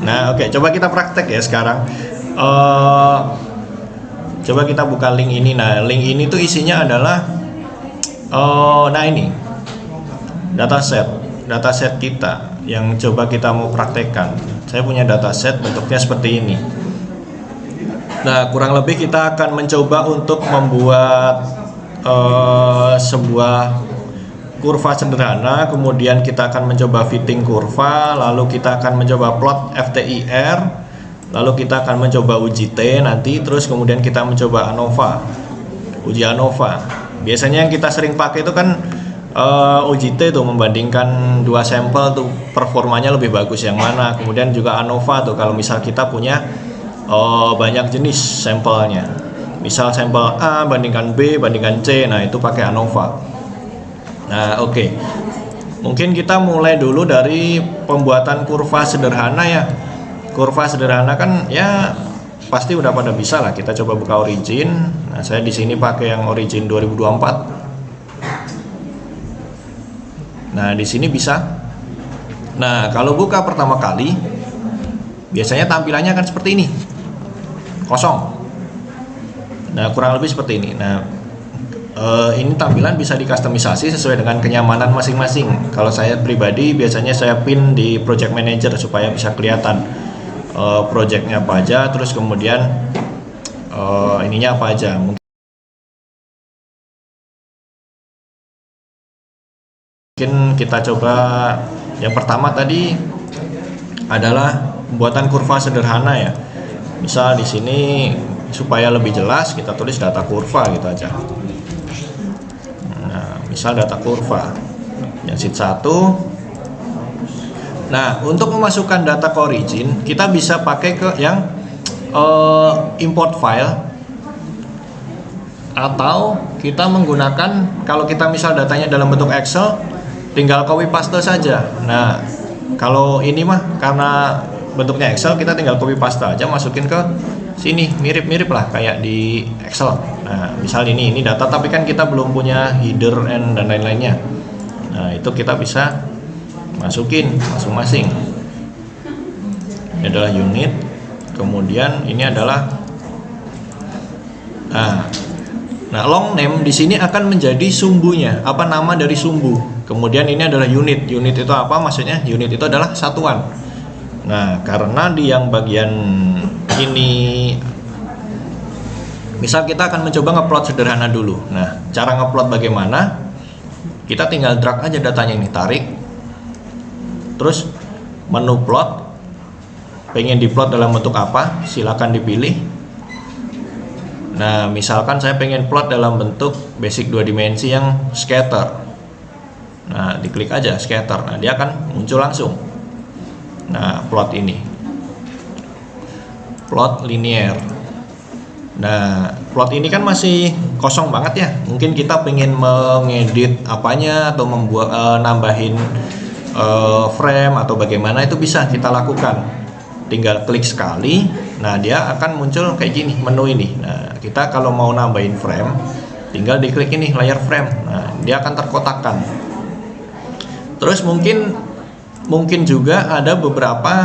Nah, oke, coba kita praktek ya sekarang. Eh, Coba kita buka link ini. Nah, link ini tuh isinya adalah, nah ini dataset kita yang coba kita mau praktekkan. Saya punya dataset bentuknya seperti ini. Nah, kurang lebih kita akan mencoba untuk membuat sebuah kurva sederhana, kemudian kita akan mencoba fitting kurva, lalu kita akan mencoba plot FTIR, lalu kita akan mencoba uji T nanti, terus kemudian kita mencoba ANOVA, uji ANOVA. Biasanya yang kita sering pakai itu kan uji T tuh, membandingkan dua sampel tuh performanya lebih bagus yang mana. Kemudian juga ANOVA tuh kalau misal kita punya banyak jenis sampelnya, misal sampel A bandingkan B bandingkan C, nah itu pakai ANOVA. Nah, oke. Mungkin kita mulai dulu dari pembuatan kurva sederhana ya. Kurva sederhana kan ya pasti udah pada bisa lah. Kita coba buka Origin. Nah, saya di sini pakai yang Origin 2024. Nah, di sini bisa. Nah, kalau buka pertama kali biasanya tampilannya akan seperti ini. Kosong. Nah, kurang lebih seperti ini. Nah, ini tampilan bisa dikustomisasi sesuai dengan kenyamanan masing-masing. Kalau saya pribadi biasanya saya pin di Project Manager supaya bisa kelihatan projectnya apa aja, terus kemudian ininya apa aja. Mungkin kita coba yang pertama tadi adalah pembuatan kurva sederhana ya. Misal di sini supaya lebih jelas kita tulis data kurva gitu aja. Misal data kurva yang sheet 1. Nah, untuk memasukkan data ke Origin kita bisa pakai ke yang import file, atau kita menggunakan, kalau kita misal datanya dalam bentuk Excel tinggal copy paste saja. Nah, kalau ini mah karena bentuknya Excel, kita tinggal copy paste aja, masukin ke sini, mirip-mirip lah kayak di Excel. Nah, misal ini data, tapi kan kita belum punya header and dan lain-lainnya. Nah, itu kita bisa masukin masing-masing. Ini adalah unit, kemudian ini adalah nah long name di sini akan menjadi sumbunya, apa nama dari sumbu. Kemudian ini adalah unit. Unit itu apa maksudnya? Unit itu adalah satuan. Nah, karena di yang bagian ini, misal kita akan mencoba ngeplot sederhana dulu. Nah, cara ngeplot bagaimana? Kita tinggal drag aja datanya ini, tarik, terus menu plot, pengen diplot dalam bentuk apa, silakan dipilih. Nah, misalkan saya pengen plot dalam bentuk basic 2 dimensi yang scatter. Nah, diklik aja scatter. Nah, dia akan muncul langsung. Nah, plot ini plot linear. Nah, plot ini kan masih kosong banget ya. Mungkin kita pengen mengedit apanya atau membuat nambahin frame atau bagaimana, itu bisa kita lakukan. Tinggal klik sekali, nah dia akan muncul kayak gini menu ini. Nah, kita kalau mau nambahin frame tinggal diklik ini layer frame. Nah, dia akan terkotakkan. Terus mungkin juga ada beberapa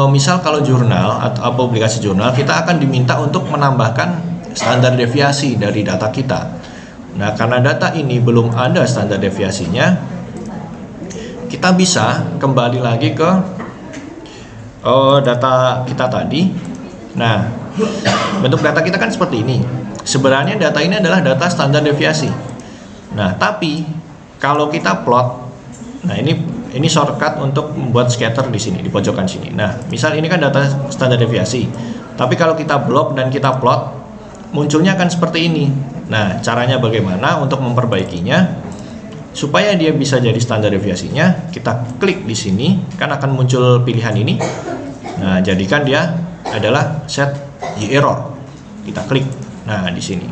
misal kalau jurnal atau publikasi jurnal, kita akan diminta untuk menambahkan standar deviasi dari data kita. Nah, karena data ini belum ada standar deviasinya, kita bisa kembali lagi ke data kita tadi. Nah, bentuk data kita kan seperti ini. Sebenarnya data ini adalah data standar deviasi. Nah, tapi kalau kita plot, nah ini shortcut untuk membuat scatter di sini, di pojokan sini. Nah, misal ini kan data standar deviasi, tapi kalau kita block dan kita plot, munculnya akan seperti ini. Nah, caranya bagaimana untuk memperbaikinya supaya dia bisa jadi standar deviasinya? Kita klik di sini, kan akan muncul pilihan ini. Nah, jadikan dia adalah set y-error. Kita klik. Nah, di sini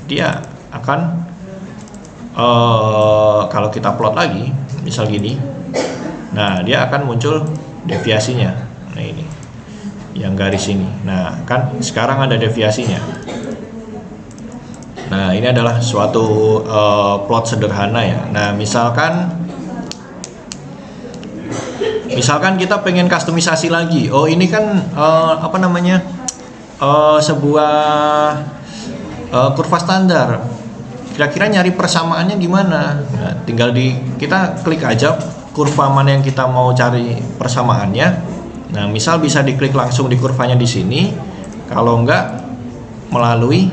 dia akan kalau kita plot lagi, misal gini. Nah, dia akan muncul deviasinya. Nah, ini yang garis ini. Nah, kan sekarang ada deviasinya. Nah, ini adalah suatu plot sederhana ya. Nah, misalkan Misalkan kita pengen kustomisasi lagi. Oh, ini kan apa namanya? Sebuah kurva standar. Kira-kira nyari persamaannya gimana? Nah, tinggal kita klik aja kurva mana yang kita mau cari persamaannya. Nah, misal bisa diklik langsung di kurvanya di sini. Kalau enggak melalui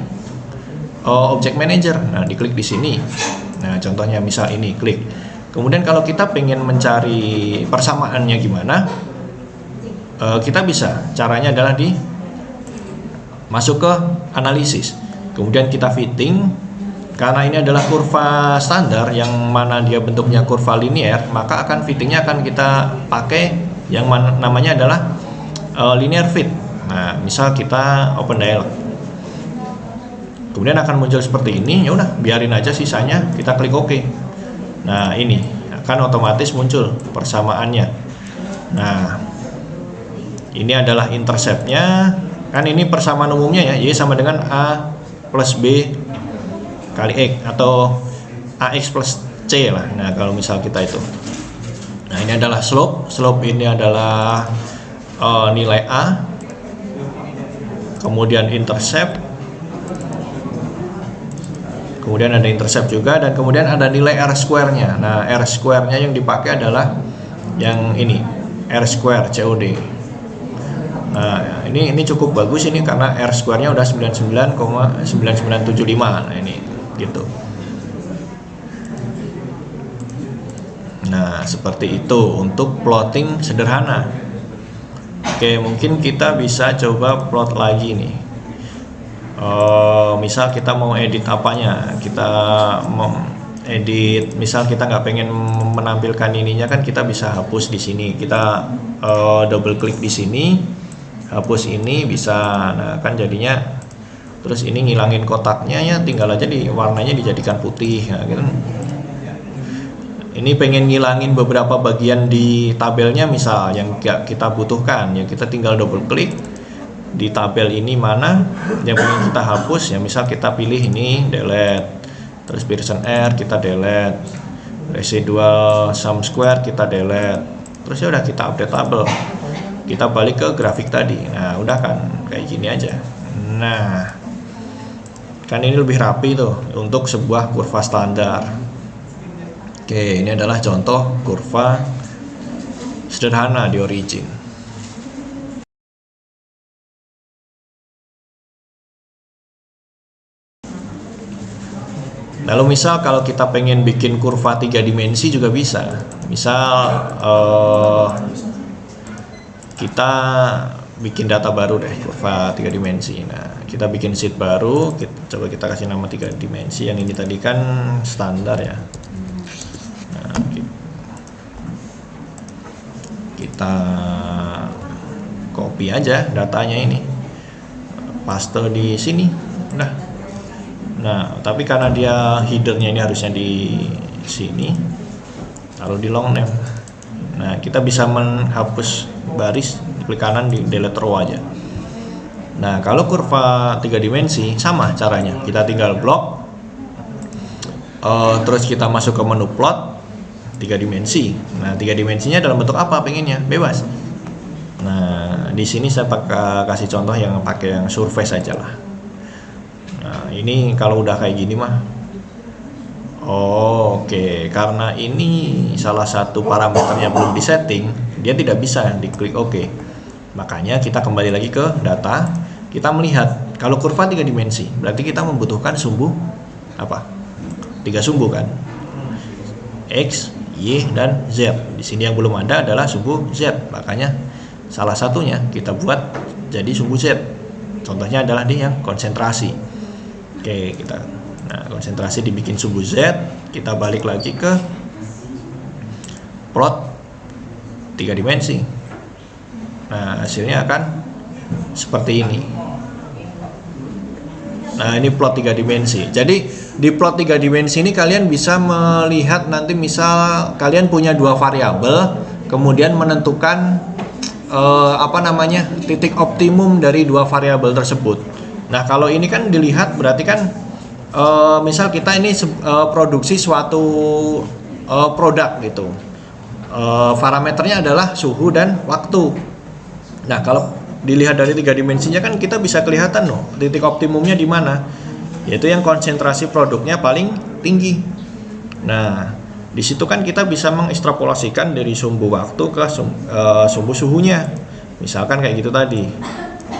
Object Manager. Nah, diklik di sini. Nah, contohnya misal ini, klik. Kemudian kalau kita pengen mencari persamaannya gimana? Kita bisa. Caranya adalah masuk ke analisis. Kemudian kita fitting. Karena ini adalah kurva standar yang mana dia bentuknya kurva linear, maka fittingnya akan kita pakai yang namanya adalah linear fit. Nah, misal kita open dialog, kemudian akan muncul seperti ini. Ya udah, biarin aja sisanya, kita klik OK. Nah, ini akan otomatis muncul persamaannya. Nah, ini adalah interceptnya. Kan ini persamaan umumnya ya, Y sama dengan A plus B kali X atau AX plus C lah. Nah, kalau misal kita itu, nah ini adalah slope ini adalah nilai A, kemudian intercept, kemudian ada intercept juga, dan kemudian ada nilai R square-nya. Nah, R square-nya yang dipakai adalah yang ini, R square COD. Nah, ini cukup bagus ini karena R square-nya udah 99,9975. Nah, ini gitu. Nah, seperti itu untuk plotting sederhana. Oke, mungkin kita bisa coba plot lagi nih. Misal kita mau edit apanya, kita mau edit, misal kita nggak pengen menampilkan ininya, kan kita bisa hapus di sini. Kita double klik di sini, hapus ini bisa. Nah, kan jadinya terus ini ngilangin kotaknya ya, tinggal aja warnanya dijadikan putih. Nah, gitu. Ini pengen ngilangin beberapa bagian di tabelnya misal yang gak kita butuhkan, ya kita tinggal double klik di tabel ini mana yang pengen kita hapus. Ya misal kita pilih ini, delete, terus version R kita delete, residual sum square kita delete, terus ya udah kita update tabel, kita balik ke grafik tadi. Nah, udah kan kayak gini aja. Nah, kan ini lebih rapi tuh untuk sebuah kurva standar. Oke, ini adalah contoh kurva sederhana di Origin. Lalu misal kalau kita pengen bikin kurva 3 dimensi juga bisa. Misal kita bikin data baru deh, kurva 3 dimensi. Nah, kita bikin sheet baru, coba kita kasih nama 3 dimensi. Yang ini tadi kan standar ya. Nah, kita copy aja datanya ini, paste di sini. Nah, tapi karena dia headernya ini harusnya di sini, taruh di long name. Nah, kita bisa menghapus baris, klik kanan di delete row aja. Nah, kalau kurva 3 dimensi sama caranya. Kita tinggal blok, terus kita masuk ke menu plot 3 dimensi. Nah, 3 dimensinya dalam bentuk apa pengennya? Bebas. Nah, di sini saya kasih contoh yang pakai yang surface aja lah. Nah, ini kalau udah kayak gini mah oke, karena ini salah satu parameternya belum disetting, dia tidak bisa diklik OK. Makanya kita kembali lagi ke data, kita melihat kalau kurva 3 dimensi, berarti kita membutuhkan sumbu apa? 3 sumbu kan? X, Y, dan Z. Di sini yang belum ada adalah sumbu Z, makanya salah satunya kita buat jadi sumbu Z. Contohnya adalah di yang konsentrasi. Oke, nah, konsentrasi dibikin sumbu Z, kita balik lagi ke plot 3 dimensi. Nah, hasilnya akan seperti ini. Nah, ini plot 3 dimensi. Jadi di plot 3 dimensi ini kalian bisa melihat nanti misal kalian punya 2 variabel, kemudian menentukan titik optimum dari 2 variabel tersebut. Nah, kalau ini kan dilihat berarti kan misal kita ini produksi suatu produk gitu. parameternya adalah suhu dan waktu. Nah, kalau dilihat dari 3 dimensinya kan kita bisa kelihatan loh titik optimumnya di mana, yaitu yang konsentrasi produknya paling tinggi. Nah, di situ kan kita bisa mengekstrapolasikan dari sumbu waktu ke sumbu suhunya. Misalkan kayak gitu tadi.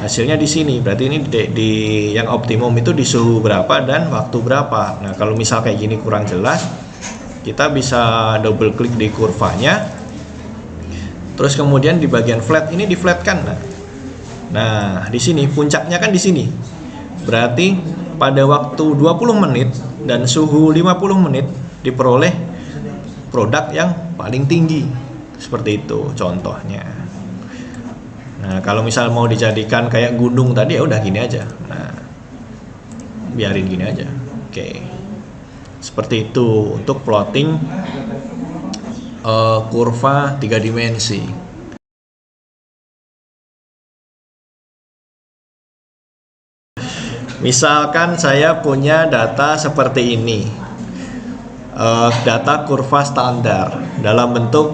Hasilnya di sini. Berarti ini di yang optimum itu di suhu berapa dan waktu berapa. Nah, kalau misal kayak gini kurang jelas, kita bisa double klik di kurvanya. Terus kemudian di bagian flat ini di-flatkan. Nah, di sini puncaknya kan di sini. Berarti pada waktu 20 menit dan suhu 50 menit diperoleh produk yang paling tinggi. Seperti itu contohnya. Nah, kalau misal mau dijadikan kayak gunung tadi ya udah gini aja. Nah, biarin gini aja. Oke. Seperti itu untuk plotting kurva 3 dimensi. Misalkan saya punya data seperti ini, data kurva standar dalam bentuk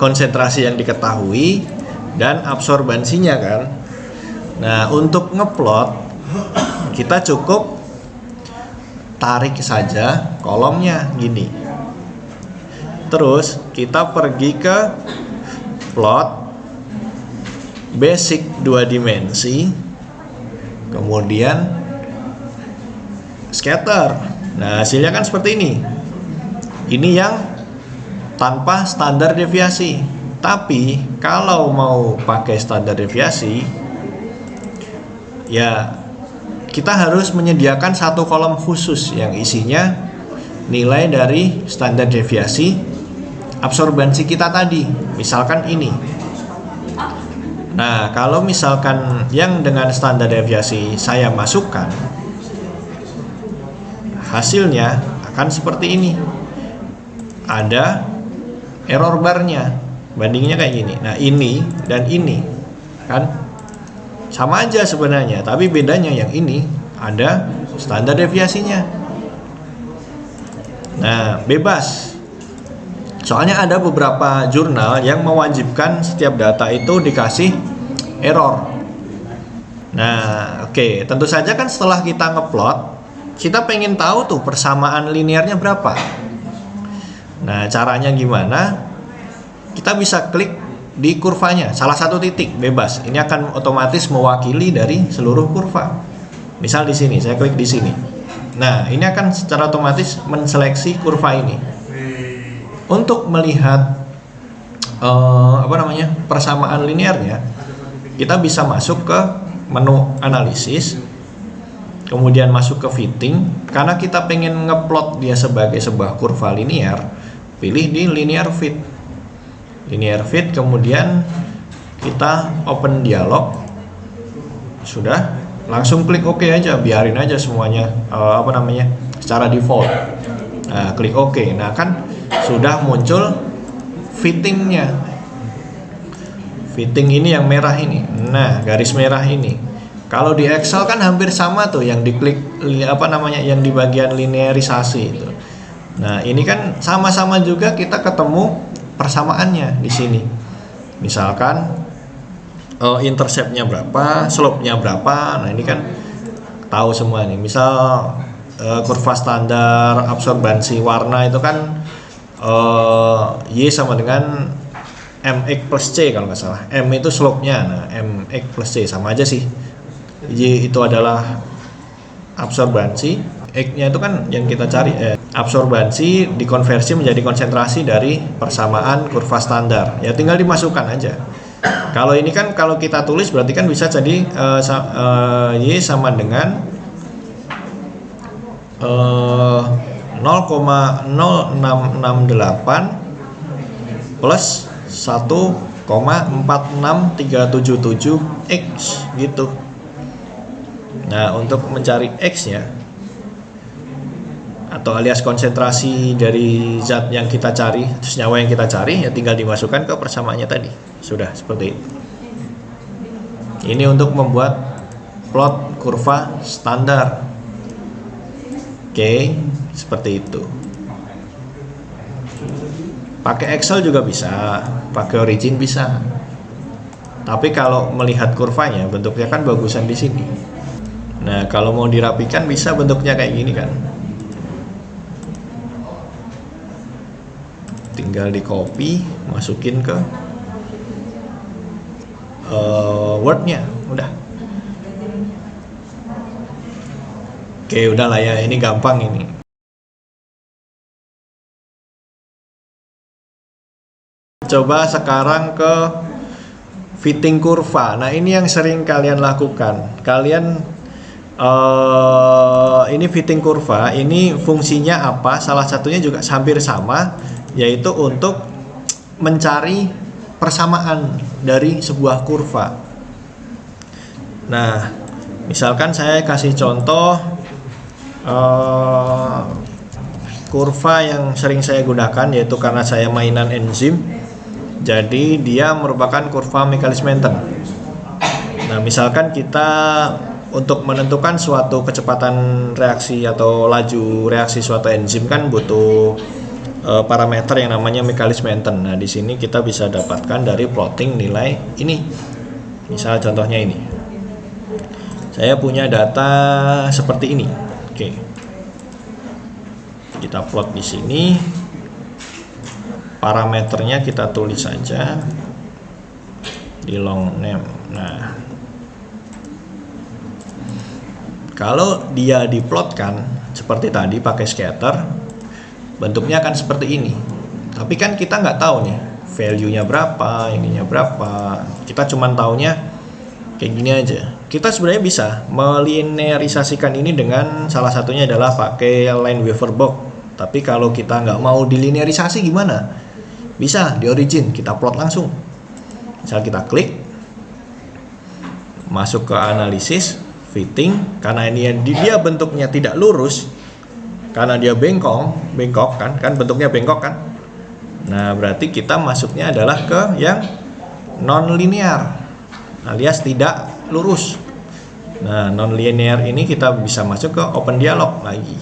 konsentrasi yang diketahui dan absorbansinya kan. Nah, untuk ngeplot kita cukup tarik saja kolomnya gini. Terus kita pergi ke plot basic 2 dimensi, kemudian scatter. Nah, hasilnya kan seperti ini. Ini yang tanpa standar deviasi. Tapi kalau mau pakai standar deviasi, ya kita harus menyediakan satu kolom khusus yang isinya nilai dari standar deviasi absorbansi kita tadi, misalkan ini. Nah, kalau misalkan yang dengan standar deviasi saya masukkan, hasilnya akan seperti ini. Ada error barnya, bandingnya kayak gini. Nah, ini dan ini kan sama aja sebenarnya, tapi bedanya yang ini ada standar deviasinya. Nah, bebas. Soalnya ada beberapa jurnal yang mewajibkan setiap data itu dikasih error. Nah, oke, tentu saja kan setelah kita ngeplot, kita pengen tahu tuh persamaan linearnya berapa. Nah, caranya gimana? Kita bisa klik di kurvanya, salah satu titik bebas. Ini akan otomatis mewakili dari seluruh kurva. Misal di sini, saya klik di sini. Nah, ini akan secara otomatis menseleksi kurva ini. Untuk melihat persamaan linearnya, kita bisa masuk ke menu analisis, kemudian masuk ke fitting. Karena kita pengen ngeplot dia sebagai sebuah kurva linear, pilih di linear fit. Linear fit, kemudian kita open dialog. Sudah, langsung klik OK aja, biarin aja semuanya secara default. Nah, klik OK. Nah, kan sudah muncul fittingnya. Fitting ini yang merah ini. Nah, garis merah ini. Kalau di Excel kan hampir sama tuh yang diklik yang di bagian linearisasi itu. Nah, ini kan sama-sama juga kita ketemu persamaannya di sini. Misalkan interceptnya berapa, slope-nya berapa. Nah, ini kan tahu semua nih. Misal kurva standar absorbansi warna itu kan Y sama dengan MX plus C kalau nggak salah. M itu slope-nya, nah MX plus C sama aja sih. Y itu adalah absorbansi, X-nya itu kan yang kita cari. Absorbansi dikonversi menjadi konsentrasi dari persamaan kurva standar. Ya tinggal dimasukkan aja. Kalau ini kan kalau kita tulis berarti kan bisa jadi Y sama dengan 0,0668 plus 1,46377 X gitu. Nah, untuk mencari X-nya atau alias konsentrasi dari zat yang kita cari, senyawa yang kita cari, ya tinggal dimasukkan ke persamaannya tadi. Sudah seperti itu. Ini untuk membuat plot kurva standar. Oke, seperti itu. Pakai Excel juga bisa, pakai Origin bisa. Tapi kalau melihat kurvanya, bentuknya kan bagusan di sini. Nah, kalau mau dirapikan bisa bentuknya kayak gini kan. Tinggal di copy, masukin ke Word-nya, udah. Oke, udahlah ya, ini gampang ini. Coba sekarang ke fitting kurva. Nah, ini yang sering kalian lakukan. Kalian ini fitting kurva, ini fungsinya apa? Salah satunya juga hampir sama, yaitu untuk mencari persamaan dari sebuah kurva. Nah, misalkan saya kasih contoh kurva yang sering saya gunakan, yaitu karena saya mainan enzim, jadi dia merupakan kurva Michaelis-Menten. Nah, misalkan kita untuk menentukan suatu kecepatan reaksi atau laju reaksi suatu enzim kan butuh parameter yang namanya Michaelis-Menten. Nah, di sini kita bisa dapatkan dari plotting nilai ini. Misal contohnya ini. Saya punya data seperti ini. Oke. Kita plot di sini. Parameternya kita tulis saja di long name. Nah, kalau dia diplotkan seperti tadi pakai scatter, bentuknya akan seperti ini. Tapi kan kita nggak tahu nih value-nya berapa, ininya berapa. Kita cuma taunya kayak gini aja. Kita sebenarnya bisa melinearisasikan ini dengan salah satunya adalah pakai Lineweaver box. Tapi kalau kita nggak mau dilinearisasi gimana? Bisa di Origin kita plot langsung. Misal kita klik, masuk ke analisis, fitting, karena ini dia bentuknya tidak lurus, karena dia bengkok kan bentuknya bengkok kan. Nah, berarti kita masuknya adalah ke yang non linear, alias tidak lurus. Nah, non linear ini kita bisa masuk ke open dialog lagi.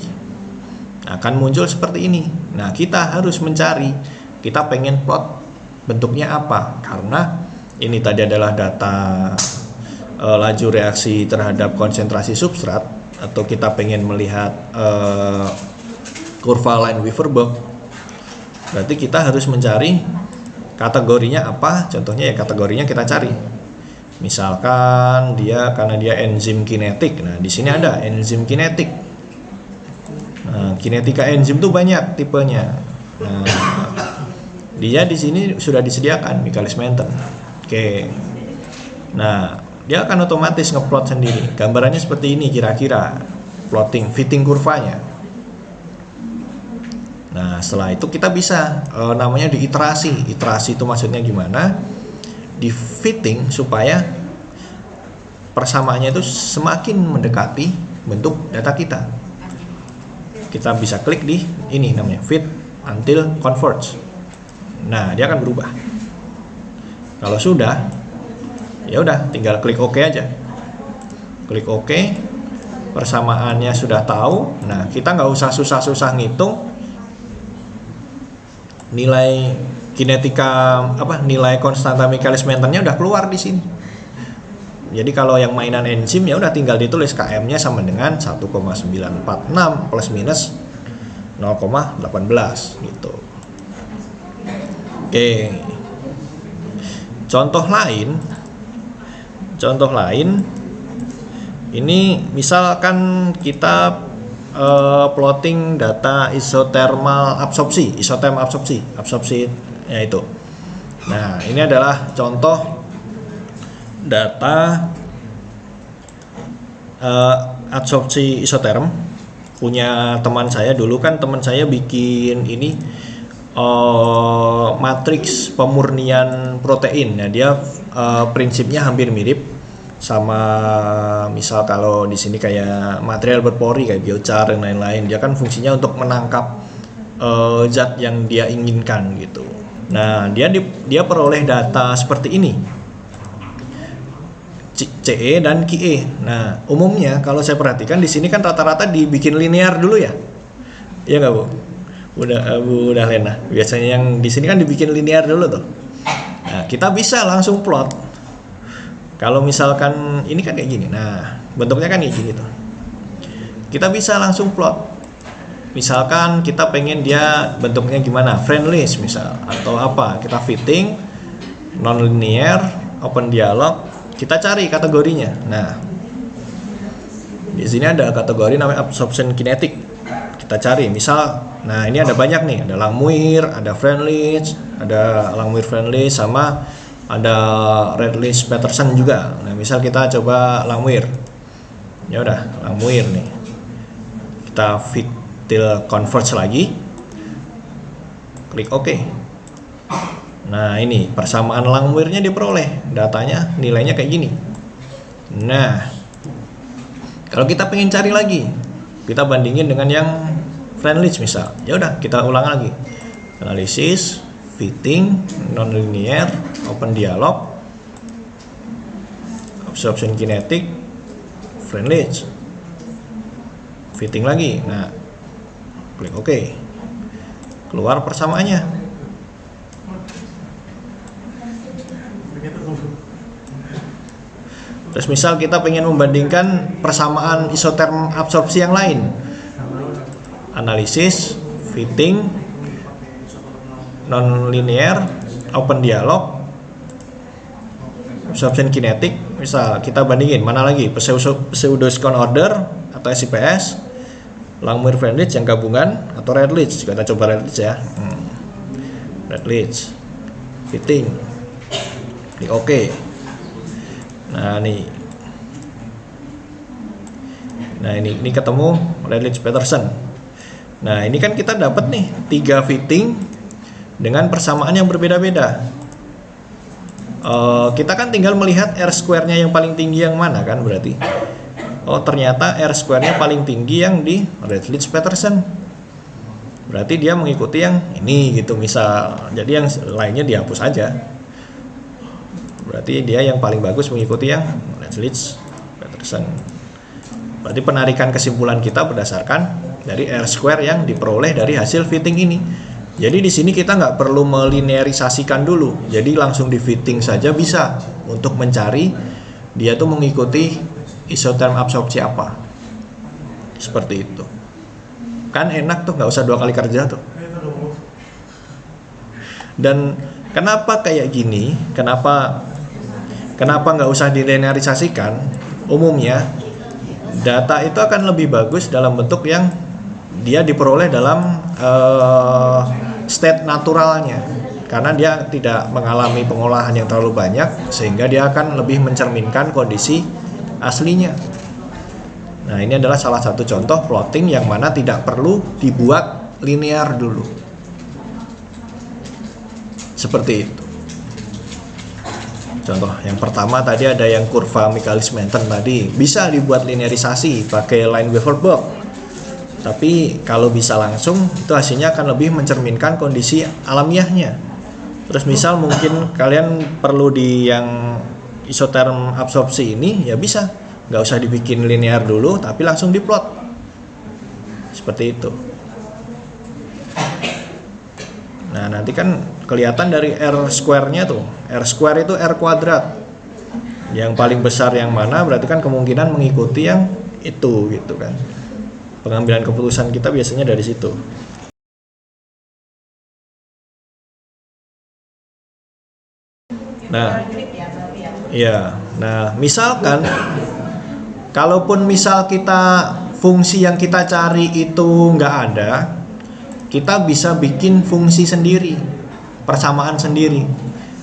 Akan muncul seperti ini. Nah, kita harus mencari, kita pengen plot bentuknya apa, karena ini tadi adalah data laju reaksi terhadap konsentrasi substrat, atau kita pengen melihat kurva Lineweaver box. Berarti kita harus mencari kategorinya apa. Contohnya ya kategorinya kita cari. Misalkan dia karena dia enzim kinetik. Nah, di sini ada enzim kinetik. Nah, kinetika enzim tuh banyak tipenya. Nah, dia di sini sudah disediakan Michaelis-Menten. Oke. Nah, dia akan otomatis ngeplot sendiri. Gambarannya seperti ini kira-kira plotting fitting kurvanya. Nah, setelah itu kita bisa namanya diiterasi. Iterasi itu maksudnya gimana? Di fitting supaya persamaannya itu semakin mendekati bentuk data kita. Kita bisa klik di ini namanya fit until converge. Nah, dia akan berubah. Kalau sudah, ya udah tinggal klik OK aja. Klik OK, persamaannya sudah tahu. Nah, kita nggak usah susah-susah ngitung nilai kinetika nilai konstanta Michaelis-Mentennya udah keluar di sini. Jadi kalau yang mainan enzim ya udah tinggal ditulis KM-nya sama dengan 1,946 plus minus 0,18 gitu. Oke. Contoh lain ini misalkan kita plotting data isothermal absorpsi ya itu. Nah, ini adalah contoh data absorpsi isoterm punya teman saya. Dulu kan teman saya bikin ini matriks pemurnian protein. Nah, dia prinsipnya hampir mirip sama misal kalau di sini kayak material berpori kayak biochar dan lain-lain. Dia kan fungsinya untuk menangkap zat yang dia inginkan gitu. Nah, dia peroleh data seperti ini, CE dan QE. Nah, umumnya kalau saya perhatikan di sini kan rata-rata dibikin linear dulu ya, iya nggak Bu? udah Lena. Biasanya yang di sini kan dibikin linear dulu tuh. Nah, kita bisa langsung plot. Kalau misalkan ini kan kayak gini. Nah, bentuknya kan kayak gini tuh. Kita bisa langsung plot. Misalkan kita pengen dia bentuknya gimana? Friendly misal atau apa? Kita fitting non-linear, open dialog, kita cari kategorinya. Nah, di sini ada kategori namanya absorption kinetic. Kita cari, misal, nah ini ada banyak nih, ada Langmuir, ada Freundlich, ada Langmuir Freundlich, sama ada Redlich Peterson juga. Nah, misal kita coba Langmuir, ya udah Langmuir nih, kita fit till converge lagi, klik OK. Nah, ini persamaan Langmuirnya diperoleh, datanya nilainya kayak gini. Nah, kalau kita pengen cari lagi, kita bandingin dengan yang Freundlich misal, ya udah kita ulang lagi, analisis, fitting, nonlinear, open dialog, absorption kinetic, Freundlich, fitting lagi. Nah, klik OK, keluar persamaannya. Terus misal kita pengen membandingkan persamaan isoterm absorpsi yang lain, analisis, fitting, non-linear, open dialog, absorption kinetic. Misal kita bandingin mana lagi, pseudo-second order atau SIPS, Langmuir Freundlich yang gabungan, atau Redlich. Kita coba Redlich ya. Redlich, fitting, klik OK. Nah, nih. Nah, ini ketemu Redlich Peterson. Nah, ini kan kita dapat nih 3 fitting dengan persamaan yang berbeda-beda. Kita kan tinggal melihat R square-nya yang paling tinggi yang mana kan berarti. Oh, ternyata R square-nya paling tinggi yang di Redlich Peterson. Berarti dia mengikuti yang ini gitu misal. Jadi yang lainnya dihapus aja. Berarti dia yang paling bagus mengikuti yang Redlich Peterson. Berarti penarikan kesimpulan kita berdasarkan dari R square yang diperoleh dari hasil fitting ini. Jadi di sini kita nggak perlu melinearisasikan dulu. Jadi langsung di fitting saja bisa untuk mencari dia tuh mengikuti isoterm absorpsi apa. Seperti itu. Kan enak tuh, nggak usah 2 kali kerja tuh. Dan kenapa kayak gini? Kenapa nggak usah dilinearisasikan? Umumnya data itu akan lebih bagus dalam bentuk yang dia diperoleh dalam state naturalnya, karena dia tidak mengalami pengolahan yang terlalu banyak, sehingga dia akan lebih mencerminkan kondisi aslinya. Nah, ini adalah salah satu contoh plotting yang mana tidak perlu dibuat linear dulu. Seperti itu. Contoh yang pertama tadi ada yang kurva Michaelis-Menten tadi, bisa dibuat linearisasi pakai line Weaver-Bock. Tapi kalau bisa langsung, itu hasilnya akan lebih mencerminkan kondisi alamiahnya. Terus misal mungkin kalian perlu di yang isoterm absorpsi ini, ya bisa, nggak usah dibikin linear dulu, tapi langsung diplot. Seperti itu. Nah, nanti kan kelihatan dari R square-nya tuh. R square itu R kuadrat. Yang paling besar yang mana, berarti kan kemungkinan mengikuti yang itu gitu kan. Pengambilan keputusan kita biasanya dari situ. Nah, iya. Nah, misalkan kalaupun misal kita fungsi yang kita cari itu nggak ada, kita bisa bikin fungsi sendiri, persamaan sendiri.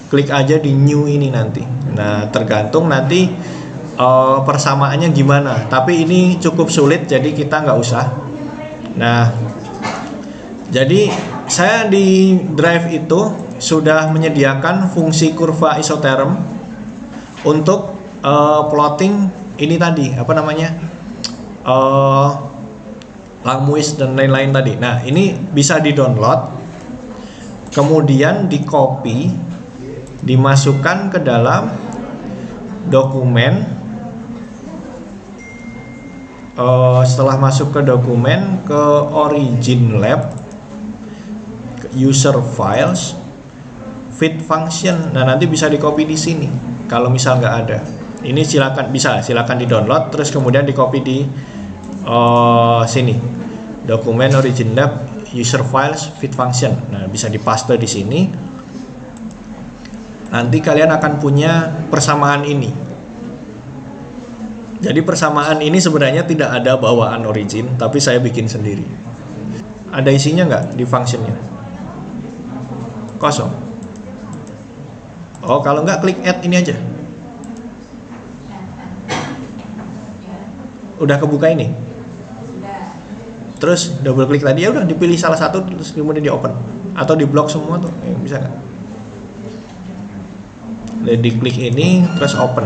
Klik aja di new ini nanti. Nah, tergantung nanti persamaannya gimana. Tapi ini cukup sulit, jadi kita nggak usah. Nah, jadi saya di drive itu sudah menyediakan fungsi kurva isoterm untuk plotting ini tadi, apa namanya, Langmuis dan lain-lain tadi. Nah, ini bisa di-download, kemudian di-copy, dimasukkan ke dalam dokumen. Setelah masuk ke dokumen, ke Origin Lab, user files fit function. Nah, nanti bisa di copy di sini. Kalau misal nggak ada, ini silakan di download, terus kemudian di copy di sini, dokumen origin lab user files fit function. Nah, bisa dipaste di sini. Nanti kalian akan punya persamaan ini. Jadi persamaan ini sebenarnya tidak ada bawaan origin, tapi saya bikin sendiri. Ada isinya nggak di functionnya? Kosong. Oh, kalau nggak klik add ini aja. Udah kebuka ini? Terus double klik tadi, ya udah dipilih salah satu terus kemudian di open atau di blok semua tuh, bisa nggak? Di klik ini terus open.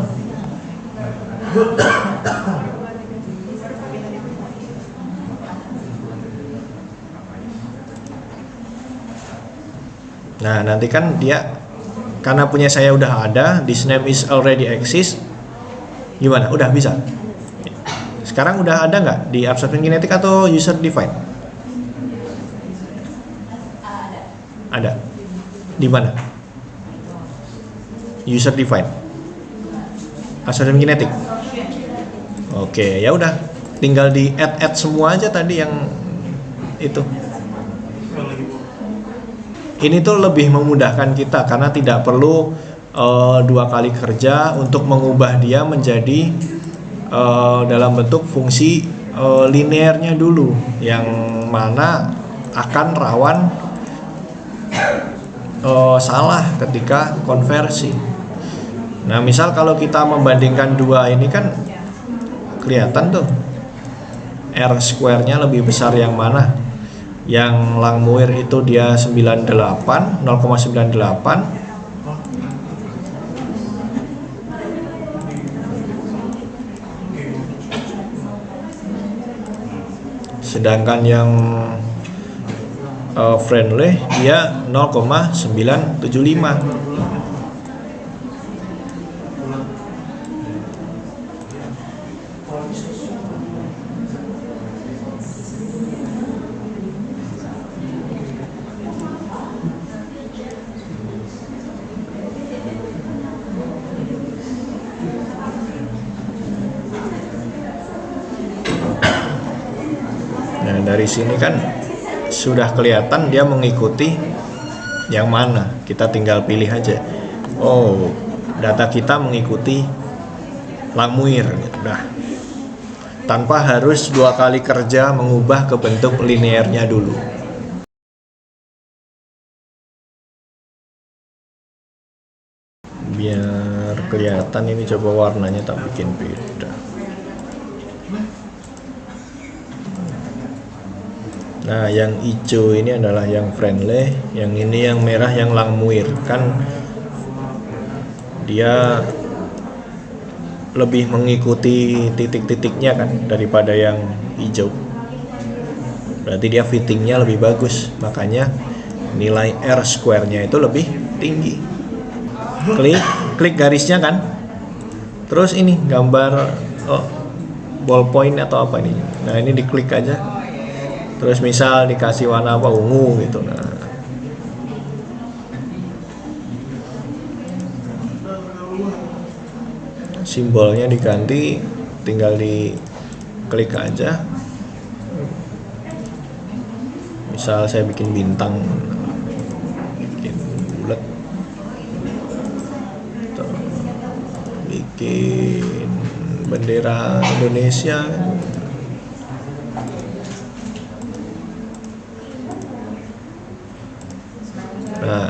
Nah, nanti kan dia karena punya saya udah ada, this name is already exist. Gimana? Udah bisa? Sekarang udah ada nggak di abstraction kinetic atau user define? Ada. Di mana? User define. Abstraction kinetic. Oke, ya udah. Tinggal di add semua aja tadi yang itu. Ini tuh lebih memudahkan kita karena tidak perlu 2 kali kerja untuk mengubah dia menjadi dalam bentuk fungsi linearnya dulu, yang mana akan rawan salah ketika konversi. Nah, misal kalau kita membandingkan dua ini kan kelihatan tuh R square-nya lebih besar yang mana. Yang Langmuir itu dia 0,98. Sedangkan yang friendly dia 0,975. Nah, dari sini kan sudah kelihatan dia mengikuti yang mana. Kita tinggal pilih aja. Oh, data kita mengikuti Langmuir. Nah, tanpa harus 2 kali kerja mengubah ke bentuk linearnya dulu. Biar kelihatan ini, coba warnanya tak bikin beda. Nah, yang hijau ini adalah yang friendly, yang ini yang merah yang Langmuir. Kan dia lebih mengikuti titik-titiknya kan daripada yang hijau. Berarti dia fittingnya lebih bagus, makanya nilai R square-nya itu lebih tinggi. Klik garisnya kan. Terus ini gambar ballpoint atau apa ini. Nah, ini diklik aja. Terus misal dikasih warna apa, ungu gitu. Nah, simbolnya diganti, tinggal diklik aja. Misal saya bikin bintang, bikin bulat, bikin bendera Indonesia. Nah,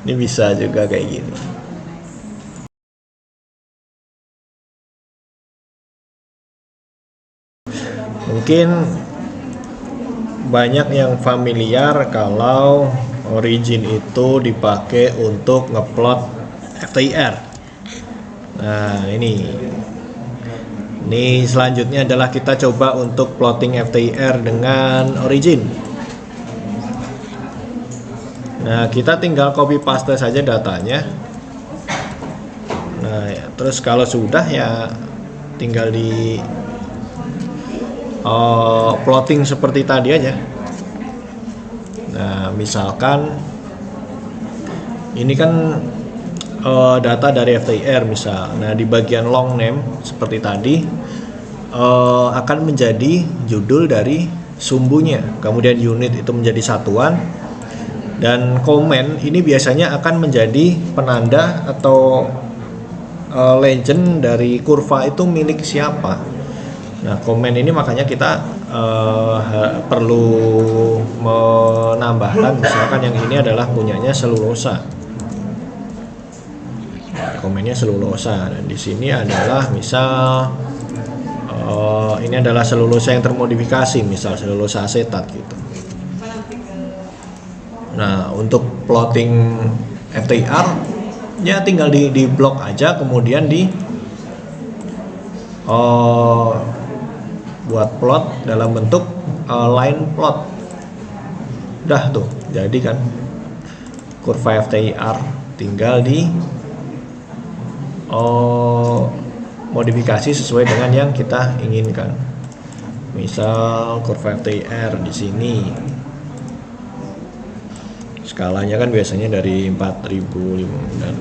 ini bisa juga kayak gini. Mungkin banyak yang familiar kalau origin itu dipakai untuk ngeplot FTIR. Nah, ini selanjutnya adalah kita coba untuk plotting FTIR dengan origin. Nah, kita tinggal copy paste saja datanya. Nah, ya, terus kalau sudah ya tinggal di plotting seperti tadi aja. Nah, misalkan ini kan data dari FTIR misal. Nah, di bagian long name seperti tadi akan menjadi judul dari sumbunya, kemudian unit itu menjadi satuan, dan komen ini biasanya akan menjadi penanda atau legend dari kurva itu milik siapa. Nah, komen ini makanya kita perlu menambahkan, misalkan yang ini adalah punyanya selulosa, komennya selulosa, dan di sini adalah misal ini adalah selulosa yang termodifikasi, misal selulosa asetat gitu. Nah, untuk plotting FTIR ya tinggal di blok aja, kemudian buat plot dalam bentuk line plot. Udah tuh, jadi kan kurva FTIR tinggal di modifikasi sesuai dengan yang kita inginkan. Misal kurva FTIR di sini skalanya kan biasanya dari 4000 dan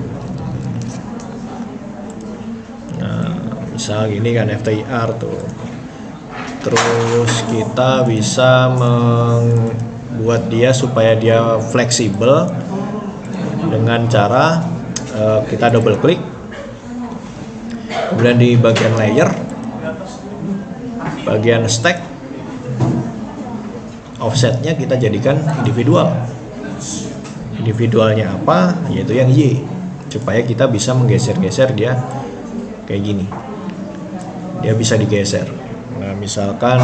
nah, misal gini kan FTIR tuh. Terus kita bisa membuat dia supaya dia fleksibel dengan cara kita double klik. Kemudian di bagian layer, bagian stack, offsetnya kita jadikan individual. Individualnya apa? Yaitu yang Y, supaya kita bisa menggeser-geser dia kayak gini. Dia bisa digeser. Nah, misalkan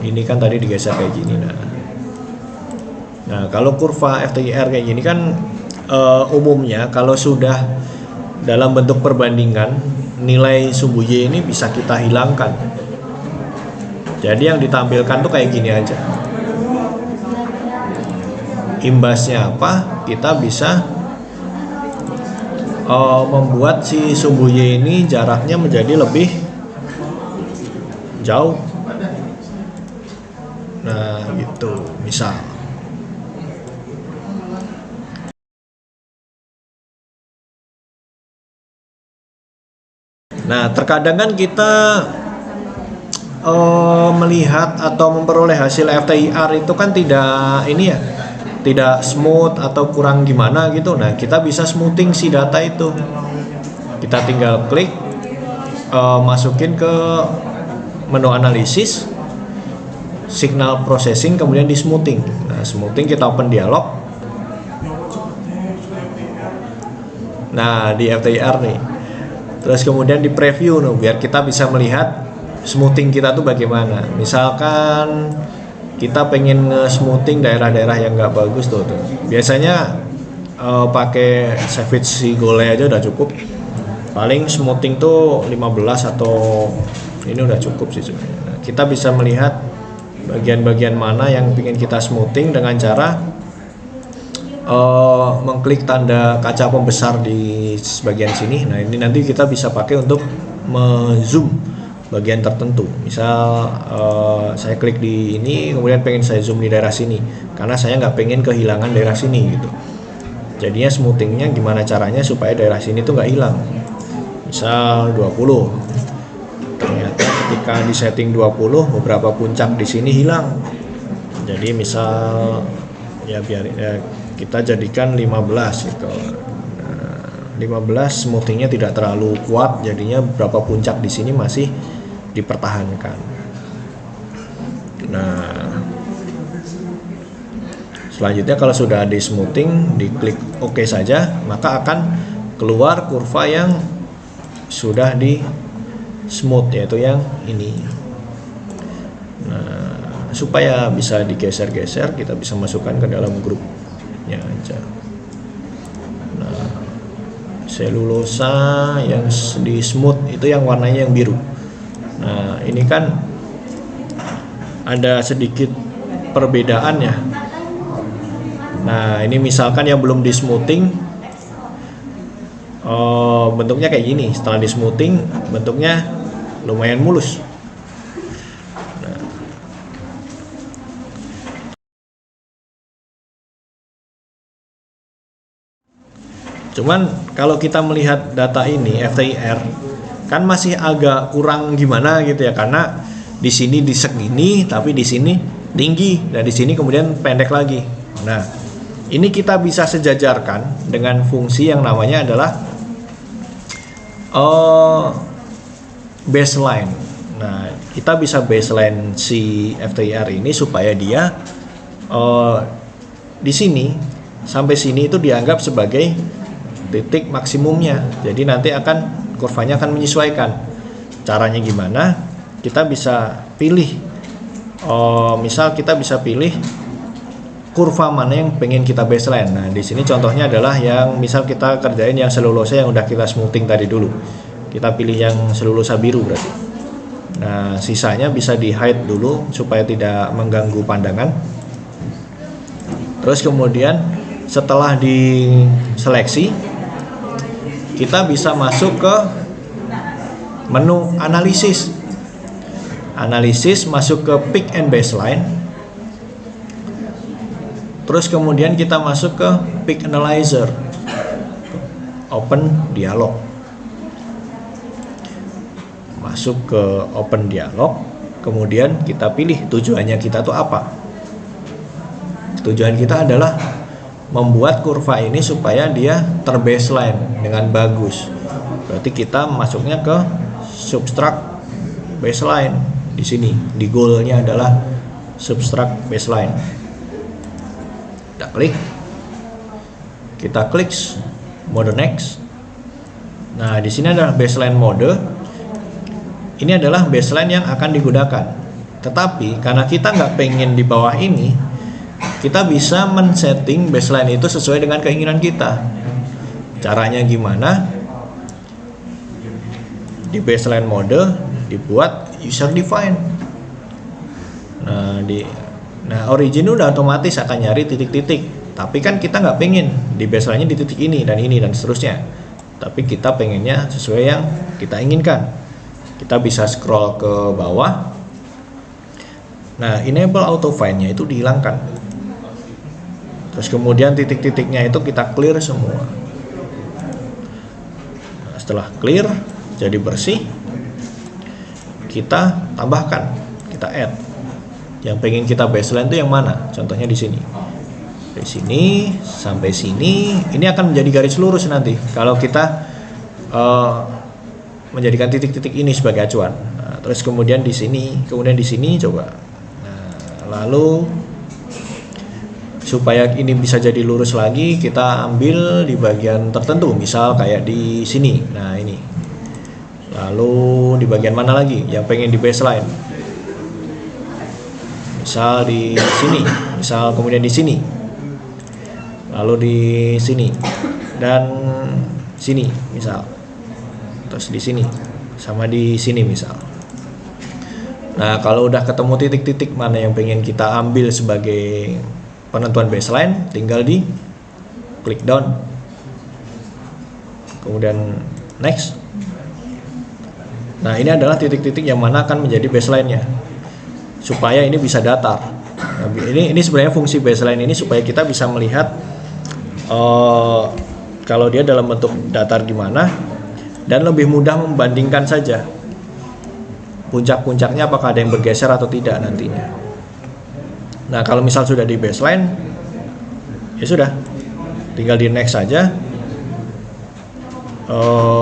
ini kan tadi digeser kayak gini. Nah, kalau kurva FTIR kayak gini kan umumnya kalau sudah dalam bentuk perbandingan, nilai sumbu Y ini bisa kita hilangkan. Jadi yang ditampilkan tuh kayak gini aja. Imbasnya apa? Kita bisa membuat si sumbu Y ini jaraknya menjadi lebih jauh. Nah, gitu misal. Nah, terkadang kan kita melihat atau memperoleh hasil FTIR itu kan tidak ini ya, tidak smooth atau kurang gimana gitu. Nah, kita bisa smoothing si data itu. Kita tinggal klik, masukin ke menu analisis, signal processing, kemudian di smoothing. Nah, smoothing kita open dialog. Nah, di FTIR nih. Terus kemudian di preview nih, biar kita bisa melihat smoothing kita tuh bagaimana. Misalkan kita pengen nge-smoothing daerah-daerah yang nggak bagus tuh. Biasanya pakai Savage Seagull aja udah cukup. Paling smoothing tuh 15 atau ini udah cukup sih sebenarnya. Nah, kita bisa melihat bagian-bagian mana yang ingin kita smoothing dengan cara mengklik tanda kaca pembesar di bagian sini. Nah, ini nanti kita bisa pakai untuk zoom bagian tertentu. Misal saya klik di ini, kemudian pengen saya zoom di daerah sini, karena saya nggak pengen kehilangan daerah sini gitu. Jadinya smoothingnya gimana caranya supaya daerah sini tuh nggak hilang. Misal 20. Ternyata ketika di setting 20, beberapa puncak di sini hilang. Jadi misal ya biar ya, kita jadikan 15 gitu. Nah, 15 smoothingnya tidak terlalu kuat, jadinya beberapa puncak di sini masih dipertahankan. Nah, selanjutnya kalau sudah di smoothing, diklik OK saja, maka akan keluar kurva yang sudah di smooth, yaitu yang ini. Nah, supaya bisa digeser-geser, kita bisa masukkan ke dalam grupnya aja. Nah, selulosa yang di smooth itu yang warnanya yang biru. Nah, ini kan ada sedikit perbedaannya. Nah, ini misalkan yang belum di smoothing, bentuknya kayak gini. Setelah di smoothing, bentuknya lumayan mulus. Nah, Cuman kalau kita melihat data ini FTIR kan masih agak kurang gimana gitu ya, karena di sini di segini tapi di sini tinggi dan di sini kemudian pendek lagi. Nah, ini kita bisa sejajarkan dengan fungsi yang namanya adalah baseline. Nah, kita bisa baseline si FTIR ini supaya dia di sini sampai sini itu dianggap sebagai titik maksimumnya. Jadi nanti kurvanya akan menyesuaikan. Caranya gimana? Kita bisa pilih, misal kita bisa pilih kurva mana yang pengen kita baseline. Nah, di sini contohnya adalah yang misal kita kerjain yang selulosa yang udah kita smoothing tadi dulu. Kita pilih yang selulosa biru berarti. Nah, sisanya bisa di hide dulu supaya tidak mengganggu pandangan. Terus kemudian setelah diseleksi, kita bisa masuk ke menu analisis. Analisis, masuk ke pick and baseline. Terus kemudian kita masuk ke pick analyzer, open dialog. Masuk ke open dialog, kemudian kita pilih tujuannya kita tuh apa. Tujuan kita adalah membuat kurva ini supaya dia terbaseline dengan bagus. Berarti kita masuknya ke subtract baseline di sini. Di goalnya adalah subtract baseline. Kita klik mode next. Nah, di sini adalah baseline mode. Ini adalah baseline yang akan digunakan. Tetapi karena kita nggak pengen di bawah ini, kita bisa men-setting baseline itu sesuai dengan keinginan kita. Caranya gimana? Di baseline mode dibuat user define. Nah, origin udah otomatis akan nyari titik-titik. Tapi kan kita nggak pengen di baseline-nya di titik ini dan seterusnya. Tapi kita pengennya sesuai yang kita inginkan. Kita bisa scroll ke bawah. Nah, enable auto find-nya itu dihilangkan. Terus kemudian titik-titiknya itu kita clear semua. Nah, setelah clear jadi bersih, kita tambahkan, kita add. Yang pengen kita baseline itu yang mana? Contohnya di sini. Dari sini sampai sini, ini akan menjadi garis lurus nanti. Kalau kita menjadikan titik-titik ini sebagai acuan. Nah, terus kemudian di sini, coba. Nah, lalu supaya ini bisa jadi lurus lagi, kita ambil di bagian tertentu, misal kayak di sini. Nah, ini. Lalu di bagian mana lagi yang pengen di baseline? Misal di sini, kemudian di sini, lalu di sini dan sini misal, terus di sini sama di sini misal. Nah, kalau udah ketemu titik-titik mana yang pengen kita ambil sebagai penentuan baseline, tinggal di klik down, kemudian next. Nah, ini adalah titik-titik yang mana akan menjadi baseline-nya, supaya ini bisa datar. Nah, ini sebenarnya fungsi baseline ini supaya kita bisa melihat kalau dia dalam bentuk datar gimana, dan lebih mudah membandingkan saja puncak-puncaknya apakah ada yang bergeser atau tidak nantinya. Nah, kalau misal sudah di baseline, ya sudah, tinggal di next saja.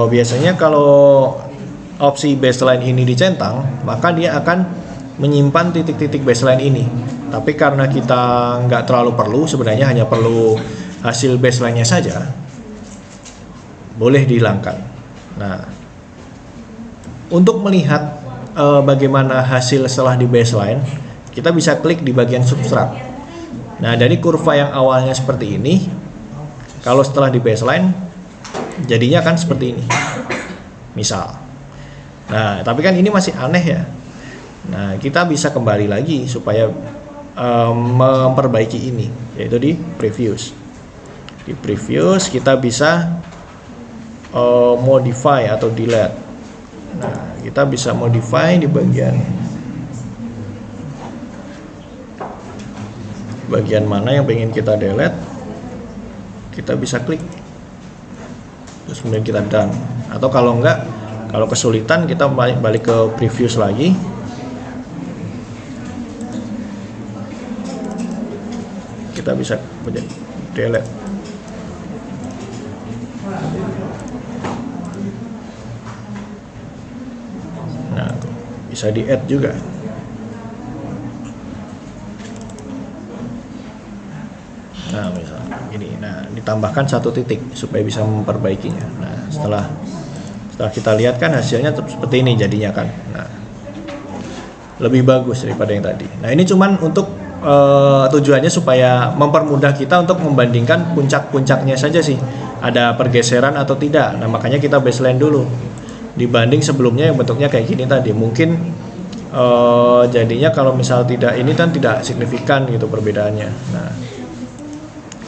Biasanya kalau opsi baseline ini dicentang, maka dia akan menyimpan titik-titik baseline ini. Tapi karena kita nggak terlalu perlu, sebenarnya hanya perlu hasil baseline-nya saja, boleh dihilangkan. Nah, untuk melihat bagaimana hasil setelah di baseline, kita bisa klik di bagian subtract. Nah, dari kurva yang awalnya seperti ini, kalau setelah di baseline, jadinya kan seperti ini, misal. Nah, tapi kan ini masih aneh ya. Nah, kita bisa kembali lagi supaya memperbaiki ini, yaitu di previous. Di previous kita bisa modify atau delete. Nah, kita bisa modify di bagian mana yang pengen kita delete. Kita bisa klik terus kemudian kita done. Atau kalau enggak, kalau kesulitan kita balik ke previous lagi, kita bisa delete. Nah, bisa di add juga. Nah, misalnya ini, nah ditambahkan 1 titik supaya bisa memperbaikinya. Nah, setelah kita lihat kan hasilnya seperti ini jadinya kan. Nah, lebih bagus daripada yang tadi. Nah, ini cuman untuk tujuannya supaya mempermudah kita untuk membandingkan puncak-puncaknya saja sih, ada pergeseran atau tidak. Nah, makanya kita baseline dulu dibanding sebelumnya yang bentuknya kayak gini tadi. Mungkin jadinya kalau misal tidak ini kan tidak signifikan gitu perbedaannya. Nah,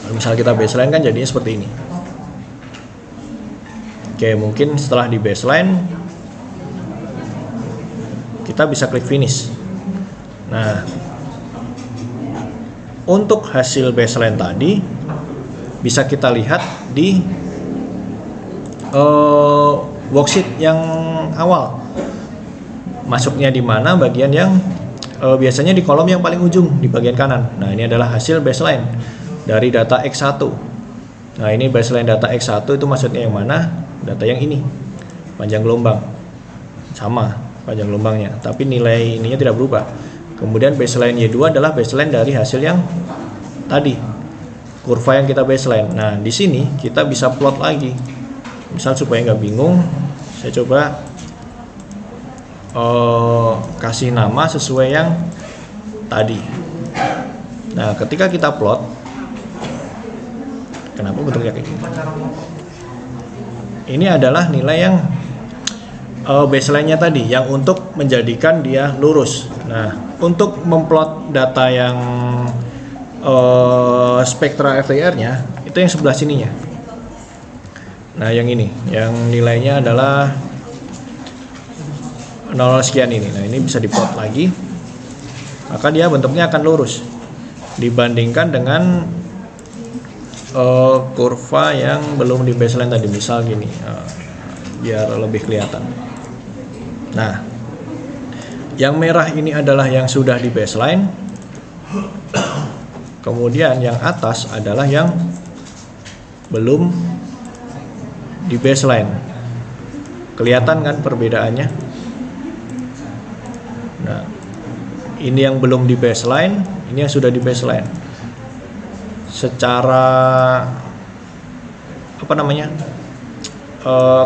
kalau misalnya kita baseline kan jadinya seperti ini. Oke, mungkin setelah di baseline kita bisa klik finish. Nah, untuk hasil baseline tadi bisa kita lihat di worksheet yang awal. Masuknya di mana bagian yang biasanya di kolom yang paling ujung di bagian kanan. Nah, ini adalah hasil baseline dari data X1. Nah, ini baseline data X1 itu maksudnya yang mana? Data yang ini, panjang gelombang. Sama panjang gelombangnya, tapi nilai ininya tidak berubah. Kemudian baseline Y2 adalah baseline dari hasil yang tadi, kurva yang kita baseline. Nah, di sini kita bisa plot lagi. Misal supaya nggak bingung, saya coba kasih nama sesuai yang tadi. Nah, ketika kita plot, kenapa bentuknya kayak gini? Ini adalah nilai yang baseline-nya tadi, yang untuk menjadikan dia lurus. Nah, untuk memplot data yang spektra FTIR-nya, itu yang sebelah sininya. Nah, yang ini, yang nilainya adalah 0 sekian ini. Nah, ini bisa diplot lagi, maka dia bentuknya akan lurus dibandingkan dengan kurva yang belum di baseline tadi, misal gini, biar lebih kelihatan. Nah, yang merah ini adalah yang sudah di baseline, kemudian yang atas adalah yang belum di baseline. Kelihatan kan perbedaannya? Nah, ini yang belum di baseline, ini yang sudah di baseline. Secara apa namanya,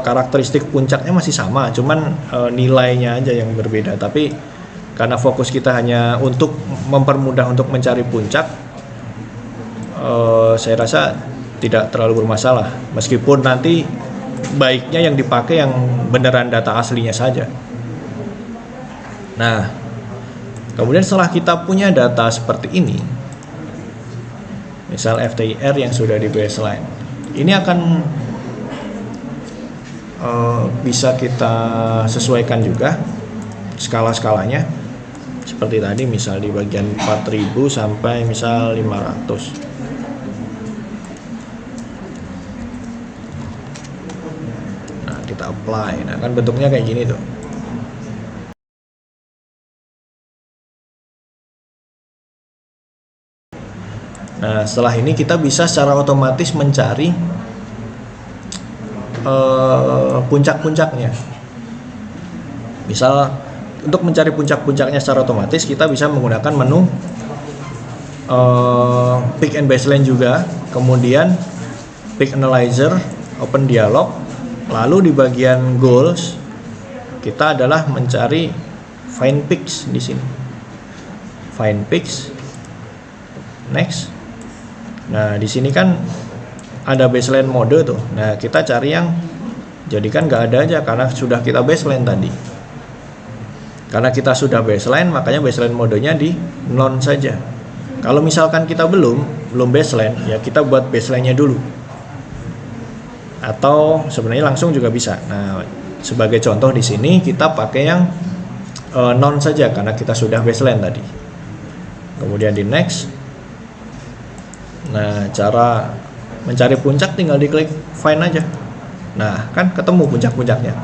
karakteristik puncaknya masih sama, cuman nilainya aja yang berbeda. Tapi karena fokus kita hanya untuk mempermudah untuk mencari puncak, saya rasa tidak terlalu bermasalah, meskipun nanti baiknya yang dipakai yang beneran data aslinya saja. Nah, kemudian setelah kita punya data seperti ini, misal FTIR yang sudah di baseline, ini akan bisa kita sesuaikan juga skala-skalanya seperti tadi, misal di bagian 4000 sampai misal 500. Nah, kita apply. Nah, kan bentuknya kayak gini tuh. Nah, setelah ini kita bisa secara otomatis mencari puncak-puncaknya. Misal untuk mencari puncak-puncaknya secara otomatis kita bisa menggunakan menu Pick and Baseline juga, kemudian Pick Analyzer, Open Dialog, lalu di bagian Goals kita adalah mencari Find Peaks di sini. Find Peaks, next. Nah, di sini kan ada baseline mode tuh. Nah, kita cari yang jadikan nggak ada aja karena sudah kita baseline tadi. Karena kita sudah baseline, makanya baseline modenya di non saja. Kalau misalkan kita belum baseline, ya kita buat baseline-nya dulu. Atau sebenarnya langsung juga bisa. Nah, sebagai contoh di sini kita pakai yang non saja karena kita sudah baseline tadi. Kemudian di next. Nah, cara mencari puncak tinggal diklik find aja. Nah, kan ketemu puncak-puncaknya.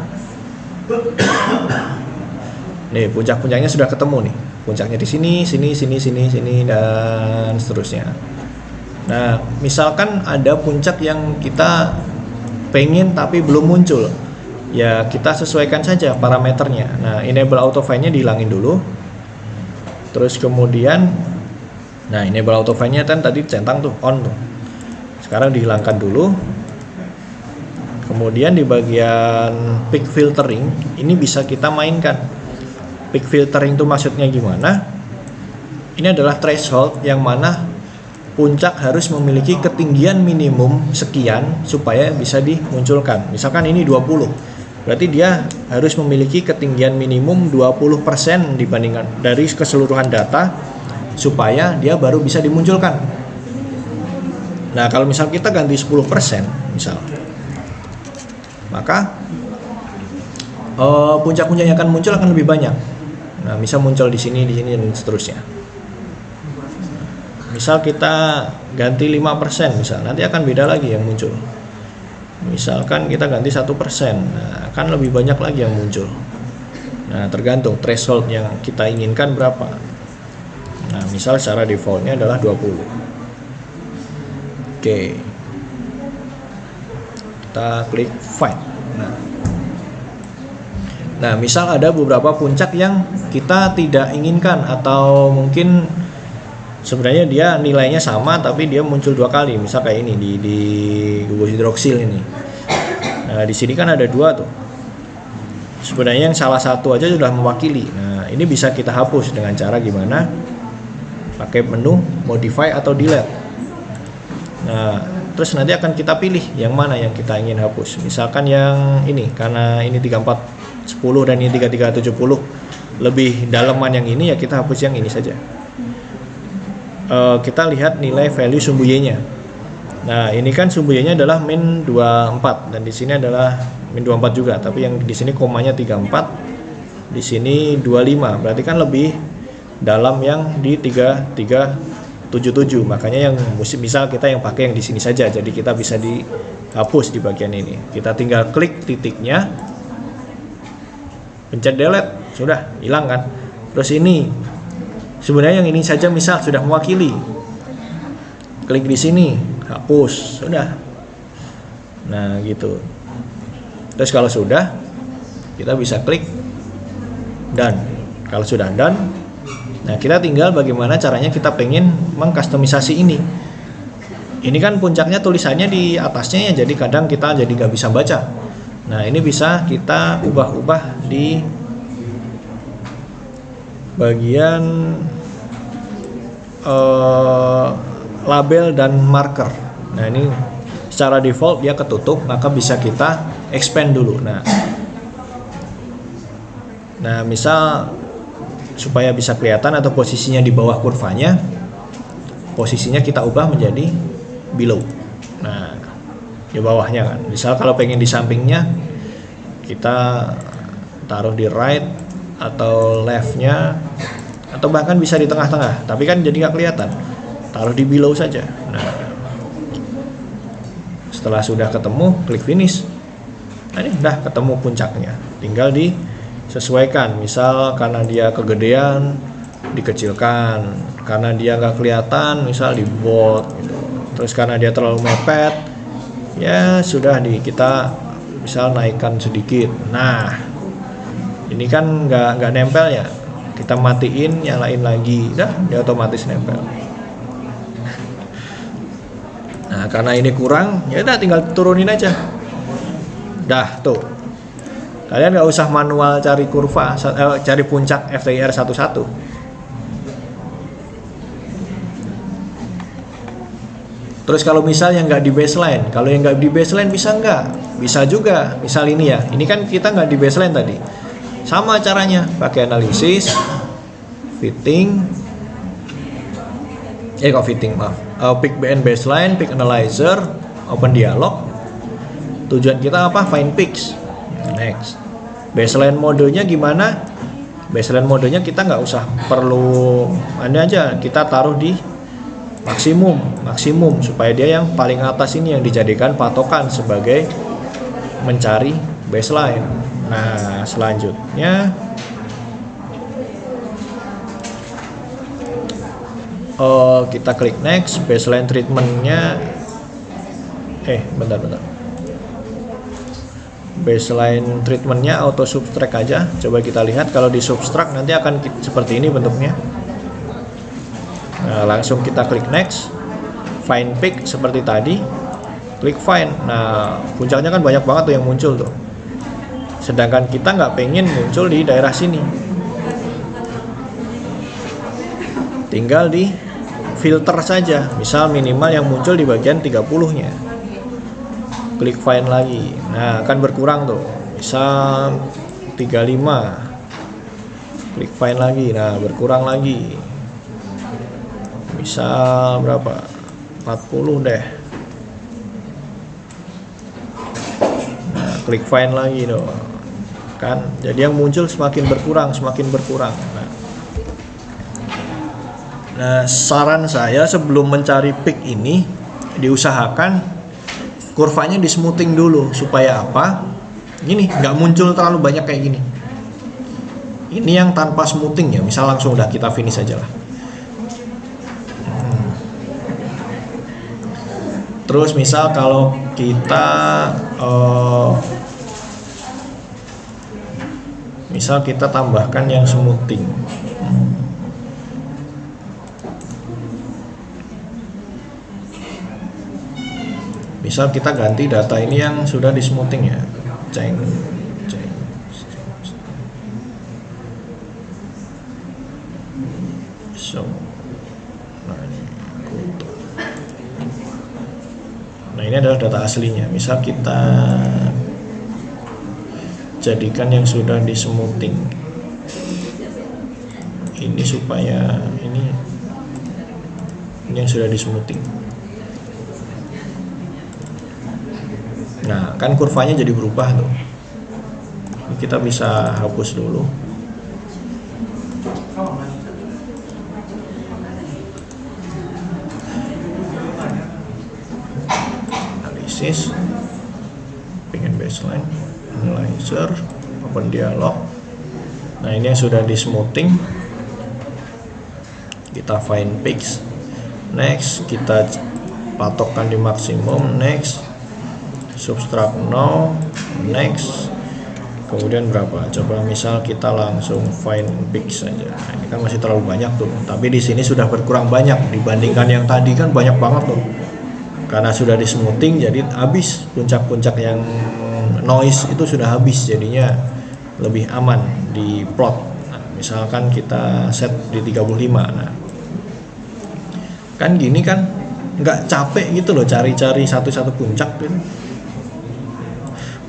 Nih, puncak-puncaknya sudah ketemu nih. Puncaknya di sini, sini, dan seterusnya. Nah, misalkan ada puncak yang kita pengen tapi belum muncul. Ya, kita sesuaikan saja parameternya. Nah, enable auto find-nya dihilangin dulu. Terus kemudian, nah enable auto find-nya kan tadi centang tuh, on tuh. Sekarang dihilangkan dulu. Kemudian di bagian peak filtering, ini bisa kita mainkan. Peak filtering itu maksudnya gimana? Ini adalah threshold yang mana puncak harus memiliki ketinggian minimum sekian supaya bisa dimunculkan. Misalkan ini 20, berarti dia harus memiliki ketinggian minimum 20% dibandingkan dari keseluruhan data supaya dia baru bisa dimunculkan. Nah, kalau misal kita ganti 10% misal, maka puncak-puncak yang akan muncul akan lebih banyak. Nah, bisa muncul di sini dan seterusnya. Misal kita ganti 5%, misal nanti akan beda lagi yang muncul. Misalkan kita ganti 1%, nah, akan lebih banyak lagi yang muncul. Nah, tergantung threshold yang kita inginkan berapa. Nah, misal secara defaultnya adalah 20. Oke. Kita klik find. Nah, misal ada beberapa puncak yang kita tidak inginkan atau mungkin sebenarnya dia nilainya sama tapi dia muncul 2 kali, misal kayak ini di gugus hidroksil ini. Nah, di sini kan ada 2 tuh. Sebenarnya yang salah satu aja sudah mewakili. Nah, ini bisa kita hapus dengan cara gimana? Pakai menu modify atau delete. Nah, terus nanti akan kita pilih yang mana yang kita ingin hapus. Misalkan yang ini, karena ini 3410 dan ini 3370 lebih dalaman yang ini, ya kita hapus yang ini saja. Kita lihat nilai value sumbu Y-nya. Nah, ini kan sumbu Y-nya adalah min 24 dan di sini adalah min 24 juga, tapi yang di sini komanya 34, di sini 25. Berarti kan lebih dalam yang di 3377. Makanya yang misal kita yang pakai yang di sini saja. Jadi kita bisa dihapus di bagian ini. Kita tinggal klik titiknya, pencet delete, sudah hilang kan. Terus ini sebenarnya yang ini saja misal sudah mewakili, klik di sini, hapus, sudah. Nah, gitu. Terus kalau sudah, kita bisa klik done. Kalau sudah done, nah kita tinggal bagaimana caranya kita pengen mengkustomisasi ini. Ini kan puncaknya tulisannya di atasnya ya, jadi kadang kita jadi nggak bisa baca. Nah, ini bisa kita ubah-ubah di bagian label dan marker. Nah, ini secara default dia ketutup, maka bisa kita expand dulu. Nah, misal supaya bisa kelihatan atau posisinya di bawah kurvanya, posisinya kita ubah menjadi below. Nah, di bawahnya kan. Misal kalau pengen di sampingnya, kita taruh di right atau leftnya, atau bahkan bisa di tengah-tengah, tapi kan jadi nggak kelihatan. Taruh di below saja. Nah, setelah sudah ketemu, klik finish. Nah, ini udah ketemu puncaknya. Tinggal disesuaikan. Misal karena dia kegedean, dikecilkan. Karena dia nggak kelihatan, misal di bold. Gitu. Terus karena dia terlalu mepet, ya sudah kita misal naikkan sedikit. Nah, ini kan nggak nempel ya. Kita matiin, nyalain lagi, dah dia otomatis nempel. Nah, karena ini kurang, ya udah tinggal turunin aja. Dah tuh. Kalian nggak usah manual cari kurva, cari puncak FTIR satu-satu. Terus kalau misal yang nggak di baseline, kalau yang nggak di baseline bisa nggak? Bisa juga. Misal ini ya, ini kan kita nggak di baseline tadi. Sama caranya, pakai analisis, fitting, pick BN baseline, pick analyzer, open dialog. Tujuan kita apa? Find peaks. Next. Baseline modenya gimana? Baseline modenya kita nggak usah perlu, ini aja kita taruh di maksimum supaya dia yang paling atas ini yang dijadikan patokan sebagai mencari baseline. Nah, selanjutnya kita klik next. Baseline treatmentnya bentar. Baseline treatmentnya auto subtract aja. Coba kita lihat, kalau di subtract nanti akan seperti ini bentuknya. Nah, langsung kita klik next. Find peak seperti tadi, klik find. Nah, puncaknya kan banyak banget tuh yang muncul tuh, sedangkan kita nggak pengen muncul di daerah sini. Tinggal di filter saja, misal minimal yang muncul di bagian 30-nya. Klik find lagi. Nah, akan berkurang tuh, misal 35. Klik find lagi. Nah, berkurang lagi, misal berapa, 40 deh. Nah, klik find lagi dong kan, jadi yang muncul semakin berkurang. Nah, saran saya sebelum mencari peak ini, diusahakan kurvanya di smoothing dulu. Supaya apa? Gini, nggak muncul terlalu banyak kayak gini. Ini yang tanpa smoothing ya, misal langsung udah kita finish aja lah. Terus misal kalau kita misal kita tambahkan yang smoothing. Misal kita ganti data ini yang sudah di smoothing ya. Nah, ini adalah data aslinya. Misal kita jadikan yang sudah di smoothing. Ini supaya ini yang sudah di smoothing. Nah, kan kurvanya jadi berubah tuh. Ini kita bisa hapus dulu. Analisis, pengen baseline, analyzer, open dialog. Nah, ini yang sudah di smoothing. Kita find peaks. Next, kita patokkan di maksimum. Next, subtract no, next. Kemudian berapa? Coba misal kita langsung find peak saja. Nah, ini kan masih terlalu banyak tuh. Tapi di sini sudah berkurang banyak dibandingkan yang tadi, kan banyak banget tuh. Karena sudah di smoothing, jadi habis puncak-puncak yang noise itu sudah habis, jadinya lebih aman di plot. Nah, misalkan kita set di 35. Nah, kan gini kan nggak capek gitu loh cari-cari satu-satu puncak gitu.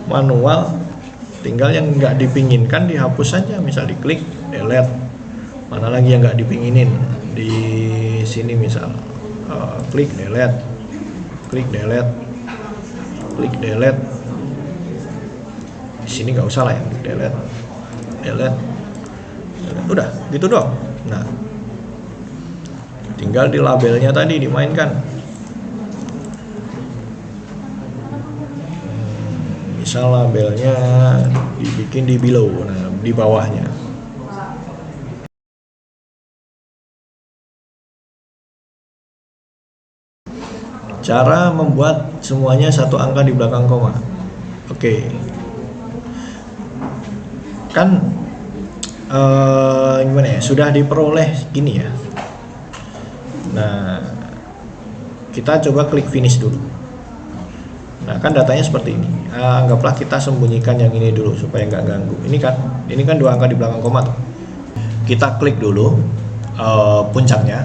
Manual, tinggal yang nggak dipinginkan dihapus saja, misal diklik delete. Mana lagi yang nggak dipinginin di sini, misal klik delete, klik delete, klik delete. Di sini nggak usah lah yang delete, delete, udah gitu doang. Nah, tinggal di labelnya tadi dimainkan. Misal labelnya dibikin di below, nah di bawahnya. Cara membuat semuanya satu angka di belakang koma. Oke. Kan gimana ya? Sudah diperoleh gini ya. Nah, kita coba klik finish dulu. Nah, kan datanya seperti ini. Anggaplah kita sembunyikan yang ini dulu supaya nggak ganggu. Ini kan 2 angka di belakang koma tuh. Kita klik dulu puncaknya.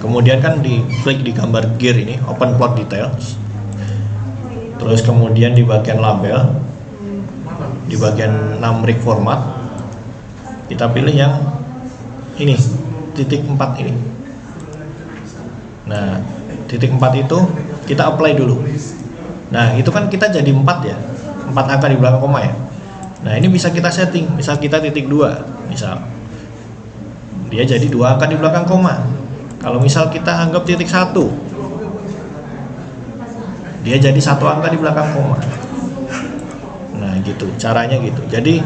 Kemudian kan diklik di gambar gear ini, open plot details. Terus kemudian di bagian label, di bagian numeric format, kita pilih yang ini, titik 4 ini. Nah, titik 4 itu kita apply dulu. Nah, itu kan kita jadi 4 ya, 4 angka di belakang koma ya. Nah, ini bisa kita setting, misal kita titik 2, misal dia jadi 2 angka di belakang koma. Kalau misal kita anggap titik 1, dia jadi 1 angka di belakang koma. Nah gitu, caranya gitu. Jadi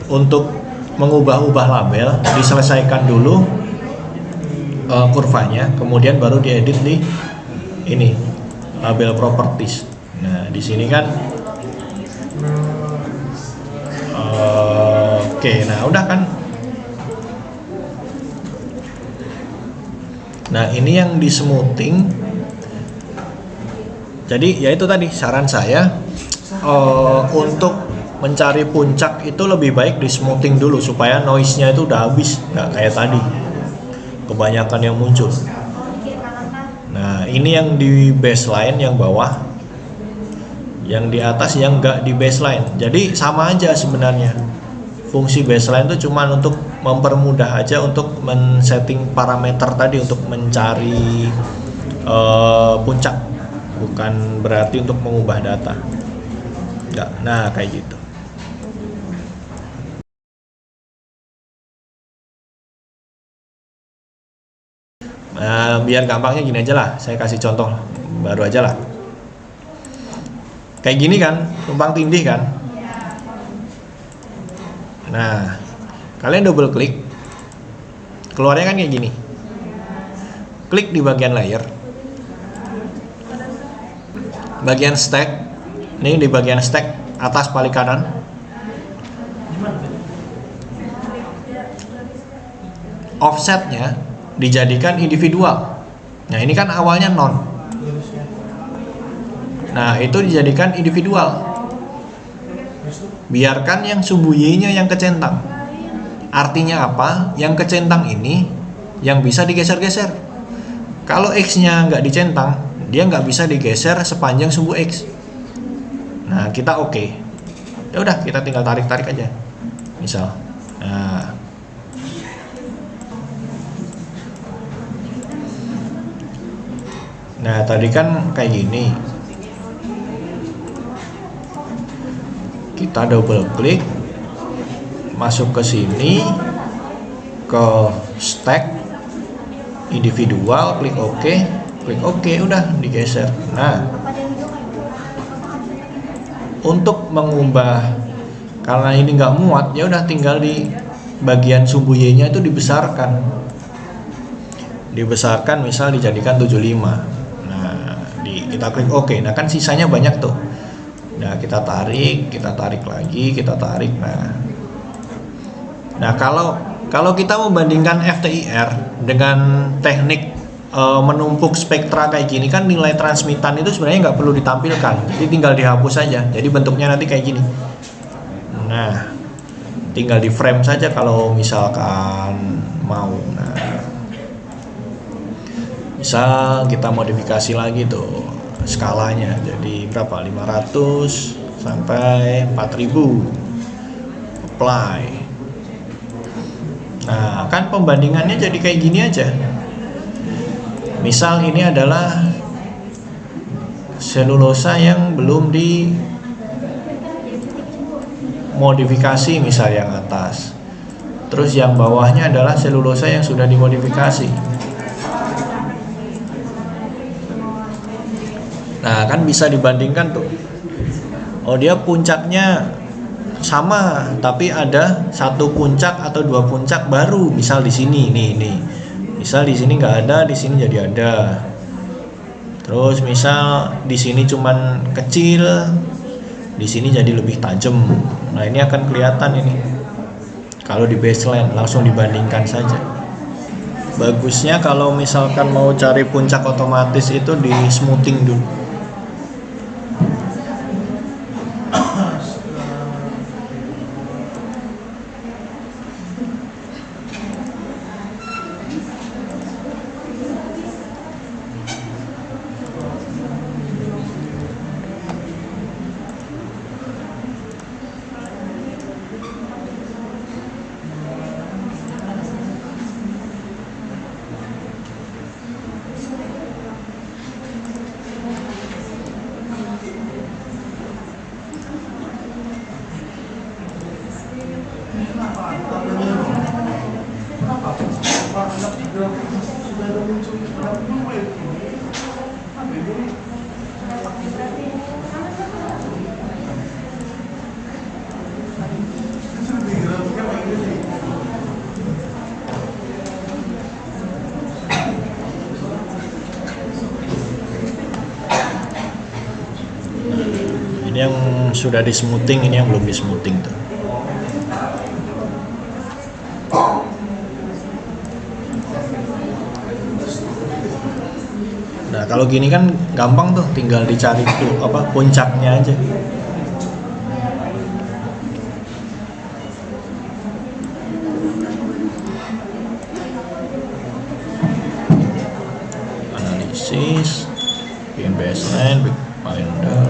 untuk mengubah-ubah label diselesaikan dulu kurvanya, kemudian baru diedit di ini label properties. Nah di sini kan oke, nah udah kan. Nah ini yang di smoothing. Jadi ya itu tadi saran saya, untuk mencari puncak itu lebih baik di smoothing dulu supaya noise-nya itu udah habis, nggak kayak tadi kebanyakan yang muncul. Nah ini yang di baseline yang bawah, yang di atas yang nggak di baseline. Jadi sama aja sebenarnya. Fungsi baseline itu cuma untuk mempermudah aja untuk men-setting parameter tadi untuk mencari puncak, bukan berarti untuk mengubah data. Enggak. Nah kayak gitu. Biar gampangnya gini aja lah, saya kasih contoh baru aja lah. Kayak gini kan, tumpang tindih kan. Nah, kalian double klik, keluarnya kan kayak gini. Klik di bagian layer, bagian stack, ini di bagian stack atas paling kanan. Offsetnya dijadikan individual. Nah ini kan awalnya non. Nah itu dijadikan individual. Biarkan yang sumbu Y-nya yang kecentang. Artinya apa? Yang kecentang ini yang bisa digeser-geser. Kalau X-nya nggak dicentang, dia nggak bisa digeser sepanjang sumbu X. Nah kita oke. Ya udah kita tinggal tarik-tarik aja. Misal. Nah tadi kan kayak gini, kita double klik, masuk ke sini, ke stack, individual, klik OK, udah digeser. Nah untuk mengubah, karena ini nggak muat, ya udah tinggal di bagian sumbu Y-nya itu dibesarkan, misal dijadikan 75. Kita klik OK. Nah kan sisanya banyak tuh. Nah kita tarik lagi, kita tarik. Nah kalau kita membandingkan FTIR dengan teknik menumpuk spektra kayak gini, kan nilai transmitan itu sebenarnya nggak perlu ditampilkan, jadi tinggal dihapus saja. Jadi bentuknya nanti kayak gini. Nah tinggal di frame saja kalau misalkan mau. Nah misal kita modifikasi lagi tuh skalanya jadi berapa, 500 sampai 4000, apply. Nah kan pembandingannya jadi kayak gini aja. Misal ini adalah selulosa yang belum dimodifikasi, misal yang atas, terus yang bawahnya adalah selulosa yang sudah dimodifikasi. Nah kan bisa dibandingkan tuh. Oh dia puncaknya sama, tapi ada satu puncak atau dua puncak baru. Misal di sini nih. Misal di sini nggak ada, di sini jadi ada. Terus misal di sini cuman kecil, di sini jadi lebih tajam. Nah ini akan kelihatan ini. Kalau di baseline langsung dibandingkan saja. Bagusnya kalau misalkan mau cari puncak otomatis itu di smoothing dulu. Ini yang sudah di smoothing, ini yang belum di smoothing tuh. Nah kalau gini kan gampang tuh, tinggal dicari tuh puncaknya aja. Analisis, bikin baseline, bikin finder.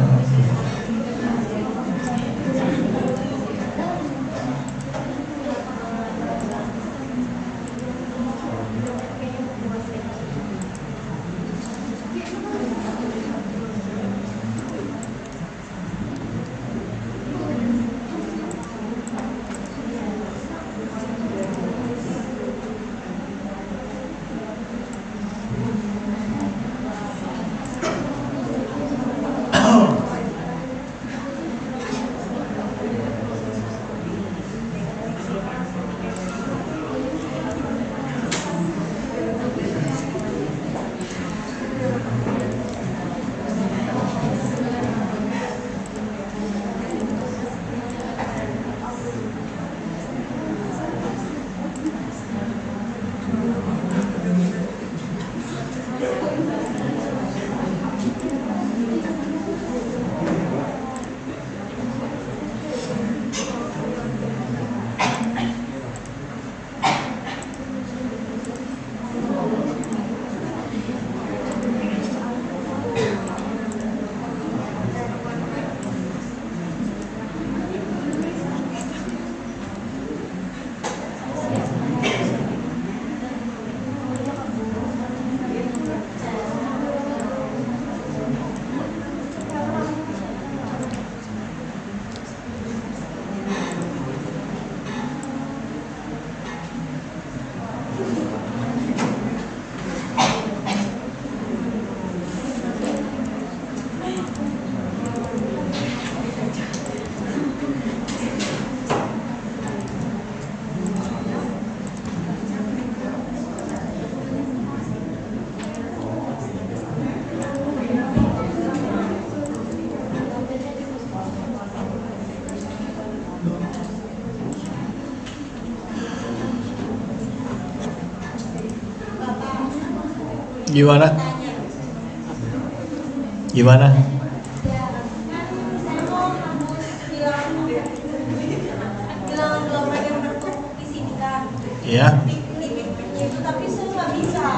Gimana? Gimana? Ya. Tapi saya nggak bisa.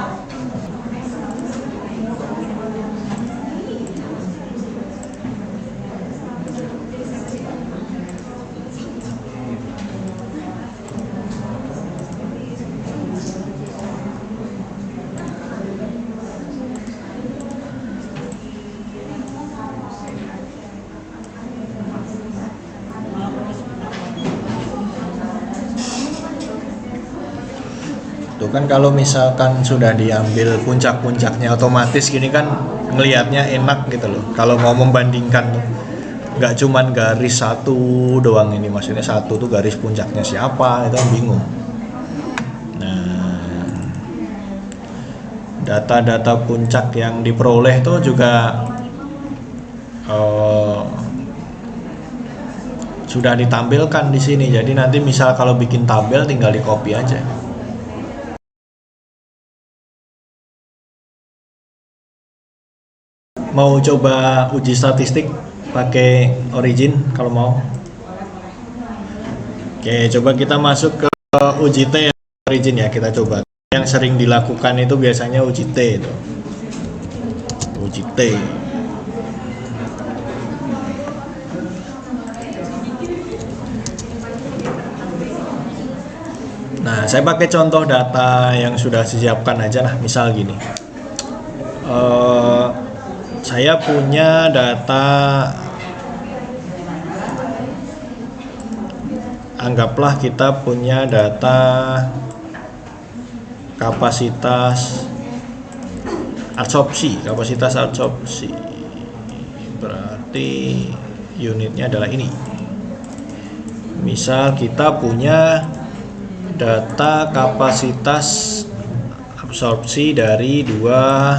Tuh kan kalau misalkan sudah diambil puncak-puncaknya otomatis gini kan ngelihatnya enak gitu loh. Kalau mau membandingkan tuh nggak cuman garis satu doang, ini maksudnya satu tuh garis puncaknya siapa, itu kan bingung. Nah, data-data puncak yang diperoleh tuh juga sudah ditampilkan di sini. Jadi nanti misal kalau bikin tabel tinggal di copy aja. Mau coba uji statistik pakai Origin kalau mau. Oke, coba kita masuk ke uji T Origin ya, kita coba. Yang sering dilakukan itu biasanya uji T itu. Uji T. Nah, saya pakai contoh data yang sudah disiapkan aja lah, misal gini. Saya punya data, anggaplah kita punya data kapasitas absorpsi, berarti unitnya adalah ini. Misal kita punya data kapasitas absorpsi dari dua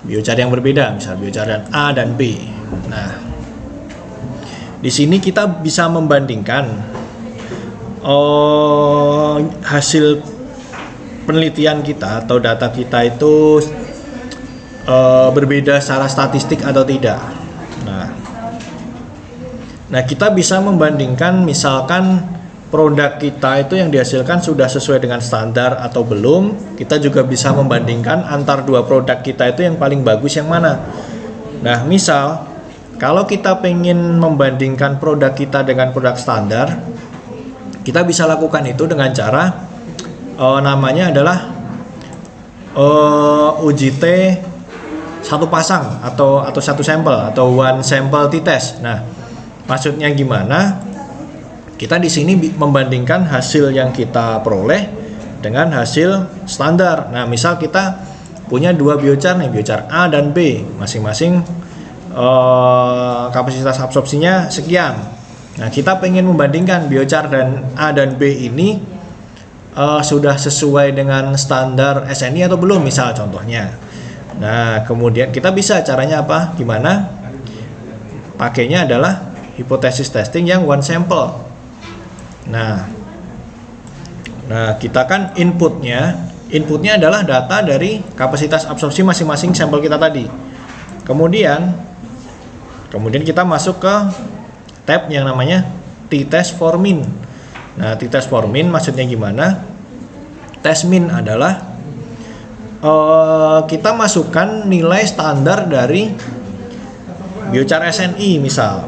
biochar yang berbeda, misal biochar A dan B. Nah, Di sini kita bisa membandingkan hasil penelitian kita atau data kita itu berbeda secara statistik atau tidak. Nah, kita bisa membandingkan misalkan produk kita itu yang dihasilkan sudah sesuai dengan standar atau belum. Kita juga bisa membandingkan antar dua produk kita itu yang paling bagus yang mana. Nah, misal kalau kita pengen membandingkan produk kita dengan produk standar, kita bisa lakukan itu dengan cara namanya adalah uji T satu pasang atau satu sampel atau one sample t-test. Nah, maksudnya gimana? Kita di sini membandingkan hasil yang kita peroleh dengan hasil standar. Nah, misal kita punya dua biochar nih, biochar A dan B, masing-masing kapasitas absorpsinya sekian. Nah, kita pengen membandingkan biochar dan A dan B ini sudah sesuai dengan standar SNI atau belum, misal contohnya. Nah, kemudian kita bisa caranya apa? Gimana? Pakainya adalah hipotesis testing yang one sample. Nah, kita kan inputnya adalah data dari kapasitas absorpsi masing-masing sampel kita tadi. Kemudian kita masuk ke tab yang namanya t-test for min. Nah, t-test for min maksudnya gimana? Test min adalah kita masukkan nilai standar dari biochar SNI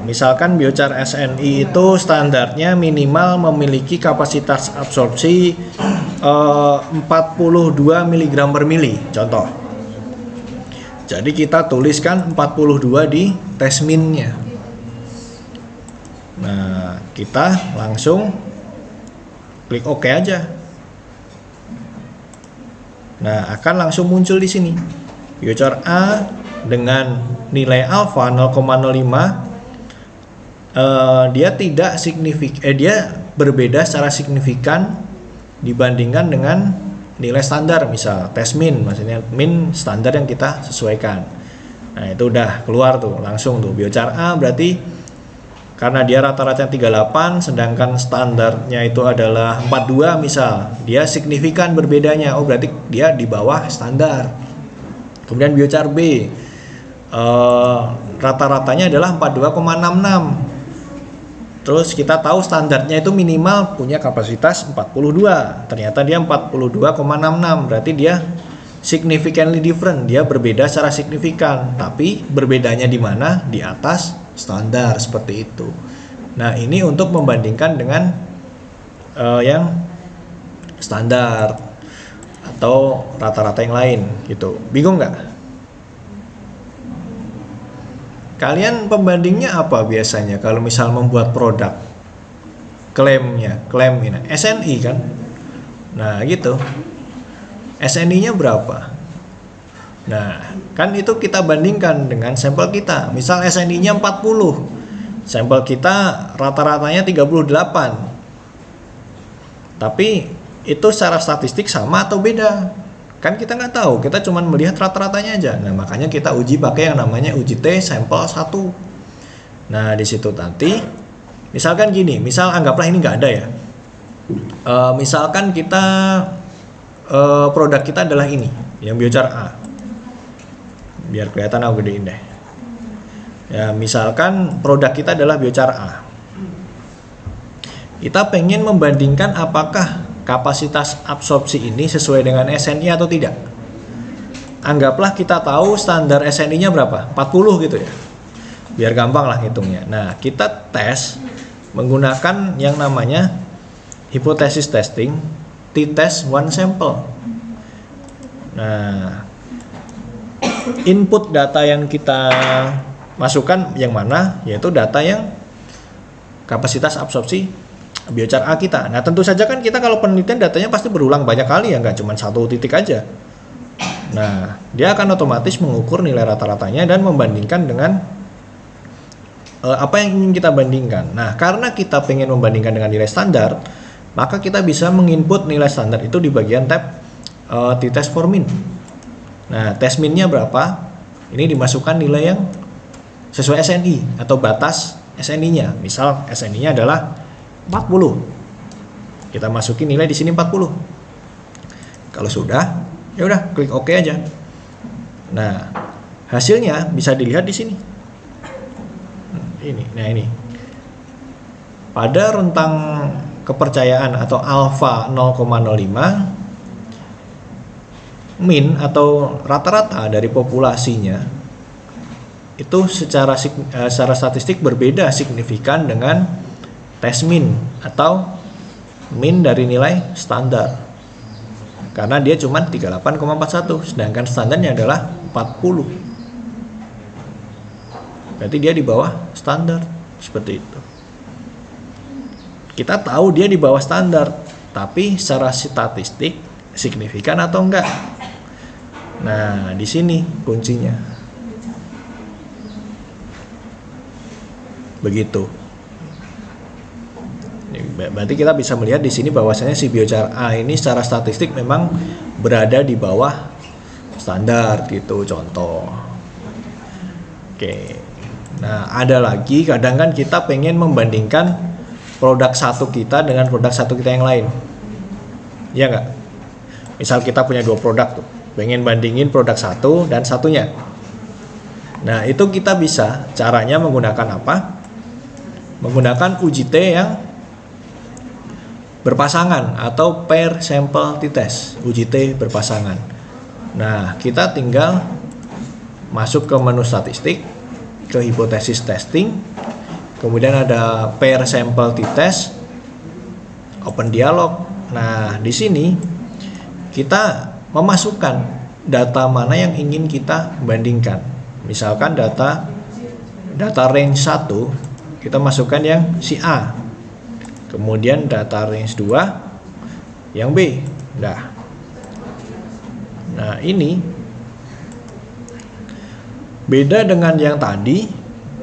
misalkan biochar SNI itu standarnya minimal memiliki kapasitas absorpsi 42 mg per mili contoh. Jadi kita tuliskan 42 di tes minnya. Nah, kita langsung klik OK aja. Nah, akan langsung muncul di sini biochar A dengan nilai alfa 0,05, dia tidak dia berbeda secara signifikan dibandingkan dengan nilai standar, misal tes min, maksudnya min standar yang kita sesuaikan. Nah, itu udah keluar tuh langsung tuh biochar A berarti karena dia rata-rata 38 sedangkan standarnya itu adalah 42 misal, dia signifikan berbedanya. Oh, berarti dia di bawah standar. Kemudian biochar B rata-ratanya adalah 42,66. Terus kita tahu standarnya itu minimal punya kapasitas 42. Ternyata dia 42,66. Berarti dia significantly different, dia berbeda secara signifikan. Tapi berbedanya di mana? Di atas standar seperti itu. Nah, ini untuk membandingkan dengan yang standar atau rata-rata yang lain gitu. Bingung nggak? Kalian pembandingnya apa biasanya kalau misal membuat produk? Klaim ini SNI kan? Nah, gitu. SNI-nya berapa? Nah, kan itu kita bandingkan dengan sampel kita. Misal SNI-nya 40. Sampel kita rata-ratanya 38. Tapi itu secara statistik sama atau beda? Kan kita nggak tahu, kita cuma melihat rata-ratanya aja. Nah, makanya kita uji pakai yang namanya uji T sampel 1. Nah, di situ nanti misalkan gini, misal anggaplah ini nggak ada ya. Misalkan kita produk kita adalah ini, yang biochar A. Biar kelihatan aku gedein deh. Ya, misalkan produk kita adalah biochar A. Kita pengen membandingkan apakah kapasitas absorpsi ini sesuai dengan SNI atau tidak. Anggaplah kita tahu standar SNI-nya berapa? 40 gitu ya. Biar gampang lah hitungnya. Nah, kita tes menggunakan yang namanya hipotesis testing t-test one sample. Nah, input data yang kita masukkan yang mana? Yaitu data yang kapasitas absorpsi biochar A kita. Nah, tentu saja kan kita kalau penelitian datanya pasti berulang banyak kali ya, nggak cuma satu titik aja. Nah, dia akan otomatis mengukur nilai rata-ratanya dan membandingkan dengan apa yang ingin kita bandingkan. Nah, karena kita pengen membandingkan dengan nilai standar, maka kita bisa menginput nilai standar itu di bagian tab t-test for min. Nah, test minnya berapa? Ini dimasukkan nilai yang sesuai SNI atau batas SNI-nya. Misal SNI-nya adalah 40. Kita masukin nilai di sini 40. Kalau sudah, ya udah klik OK aja. Nah, hasilnya bisa dilihat di sini. Ini. Pada rentang kepercayaan atau alfa 0,05, min atau rata-rata dari populasinya itu secara statistik berbeda signifikan dengan tes min atau min dari nilai standar, karena dia cuma 38,41 sedangkan standarnya adalah 40. Berarti dia di bawah standar, seperti itu. Kita tahu dia di bawah standar, tapi secara statistik signifikan atau enggak? Nah, di sini kuncinya. Begitu. Berarti kita bisa melihat di sini bahwasanya si biochar A ini secara statistik memang berada di bawah standar gitu, contoh. Oke. Nah, ada lagi kadang kan kita pengen membandingkan produk satu kita dengan produk satu kita yang lain. Iya enggak? Misal kita punya 2 produk tuh, pengen bandingin produk satu dan satunya. Nah, itu kita bisa caranya menggunakan apa? Menggunakan uji T yang berpasangan atau pair sample t-test, uji T berpasangan. Nah, kita tinggal masuk ke menu statistik, ke hipotesis testing, kemudian ada pair sample t-test, open dialog. Nah, di sini kita memasukkan data mana yang ingin kita bandingkan. Misalkan data range 1 kita masukkan yang si A. Kemudian data range 2 yang B. Nah, ini beda dengan yang tadi.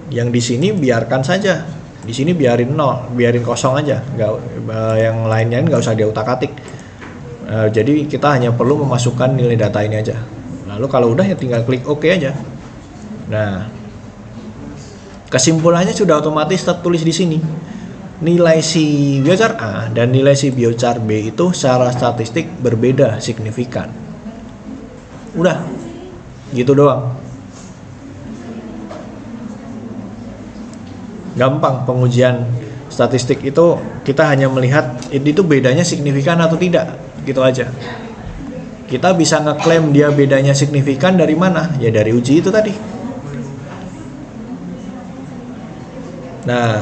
Yang di sini biarkan saja. Di sini biarin 0, biarin kosong aja. Yang lainnya nggak usah diutak-atik. Jadi kita hanya perlu memasukkan nilai data ini aja. Lalu kalau udah ya tinggal klik OK aja. Nah, kesimpulannya sudah otomatis tertulis di sini. Nilai si biochar A dan nilai si biochar B itu secara statistik berbeda signifikan. Udah, gitu doang. Gampang pengujian statistik itu, kita hanya melihat itu bedanya signifikan atau tidak, gitu aja. Kita bisa ngeklaim dia bedanya signifikan dari mana? Ya dari uji itu tadi. Nah,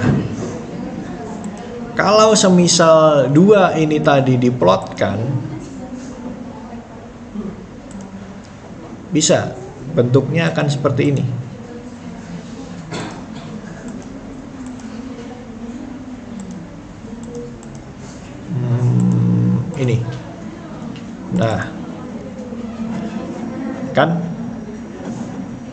kalau semisal 2 ini tadi diplotkan, bisa bentuknya akan seperti ini. Ini. Nah, kan